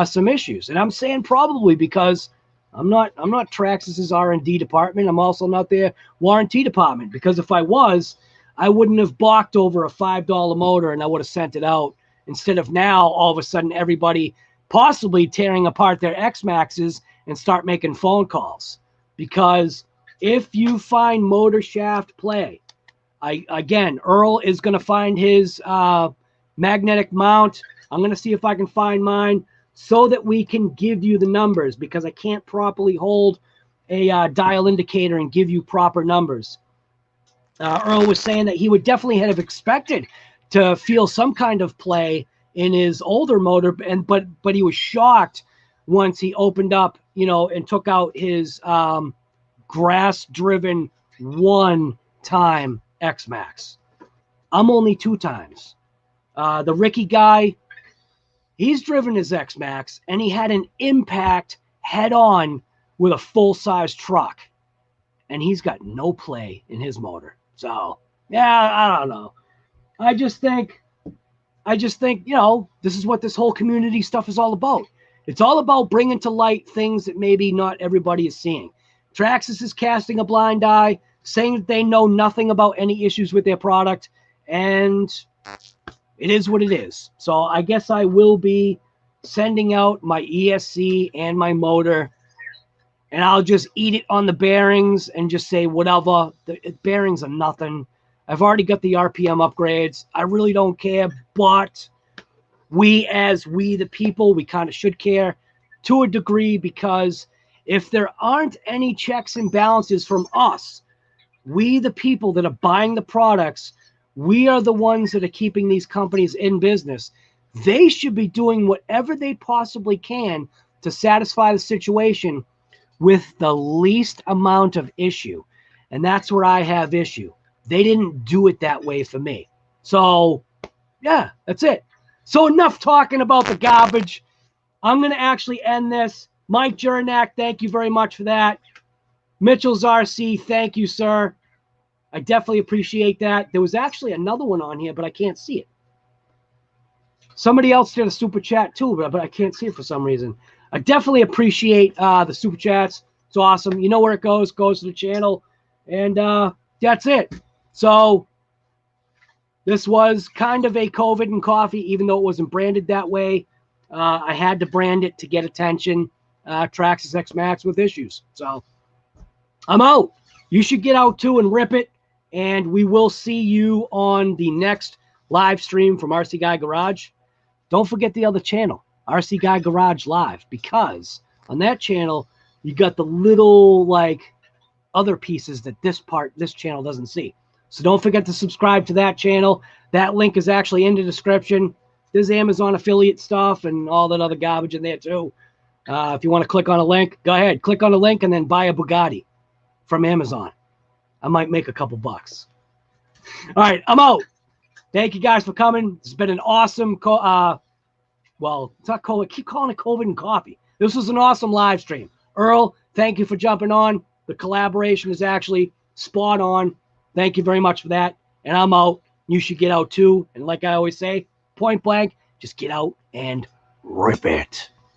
some issues. And I'm saying probably because I'm not Traxxas's R&D department. I'm also not their warranty department, because if I was, I wouldn't have balked over a $5 motor and I would have sent it out, instead of now all of a sudden everybody possibly tearing apart their XMAXXs and start making phone calls. Because if you find motor shaft play, again, Earl is going to find his magnetic mount. I'm going to see if I can find mine so that we can give you the numbers, because I can't properly hold a dial indicator and give you proper numbers. Earl was saying that he would definitely have expected to feel some kind of play in his older motor, but he was shocked once he opened up, you know, and took out his grass-driven 1-time XMAXX. I'm only 2 times. The Ricky guy, he's driven his XMAXX, and he had an impact head-on with a full-size truck, and he's got no play in his motor. So, yeah, I don't know. I just think, you know, this is what this whole community stuff is all about. It's all about bringing to light things that maybe not everybody is seeing. Traxxas is casting a blind eye, saying that they know nothing about any issues with their product, and it is what it is. So I guess I will be sending out my ESC and my motor, and I'll just eat it on the bearings and just say whatever. The bearings are nothing. I've already got the RPM upgrades. I really don't care, but we the people, we kind of should care to a degree, because if there aren't any checks and balances from us, we the people that are buying the products, we are the ones that are keeping these companies in business. They should be doing whatever they possibly can to satisfy the situation with the least amount of issue. And that's where I have issue. They didn't do it that way for me. So, yeah, that's it. So enough talking about the garbage. I'm going to actually end this. Mike Jurnak, thank you very much for that. Mitchell's RC, thank you, sir. I definitely appreciate that. There was actually another one on here, but I can't see it. Somebody else did a super chat too, but I can't see it for some reason. I definitely appreciate the super chats. It's awesome. You know where it goes to the channel. And that's it. So this was kind of a COVID and coffee, even though it wasn't branded that way. I had to brand it to get attention. Traxxas XMAXX with issues. So I'm out. You should get out too and rip it. And we will see you on the next live stream from RC Guy Garage. Don't forget the other channel, RC Guy Garage Live, because on that channel, you got the little, like, other pieces that this channel doesn't see. So don't forget to subscribe to that channel. That link is actually in the description. There's Amazon affiliate stuff and all that other garbage in there too. If you want to click on a link, go ahead. Click on a link and then buy a Bugatti from Amazon. I might make a couple bucks. All right, I'm out. Thank you guys for coming. It's been an awesome, well, it's not COVID. Keep calling it COVID and coffee. This was an awesome live stream. Earl, thank you for jumping on. The collaboration is actually spot on. Thank you very much for that. And I'm out. You should get out too. And like I always say, point blank, just get out and rip it.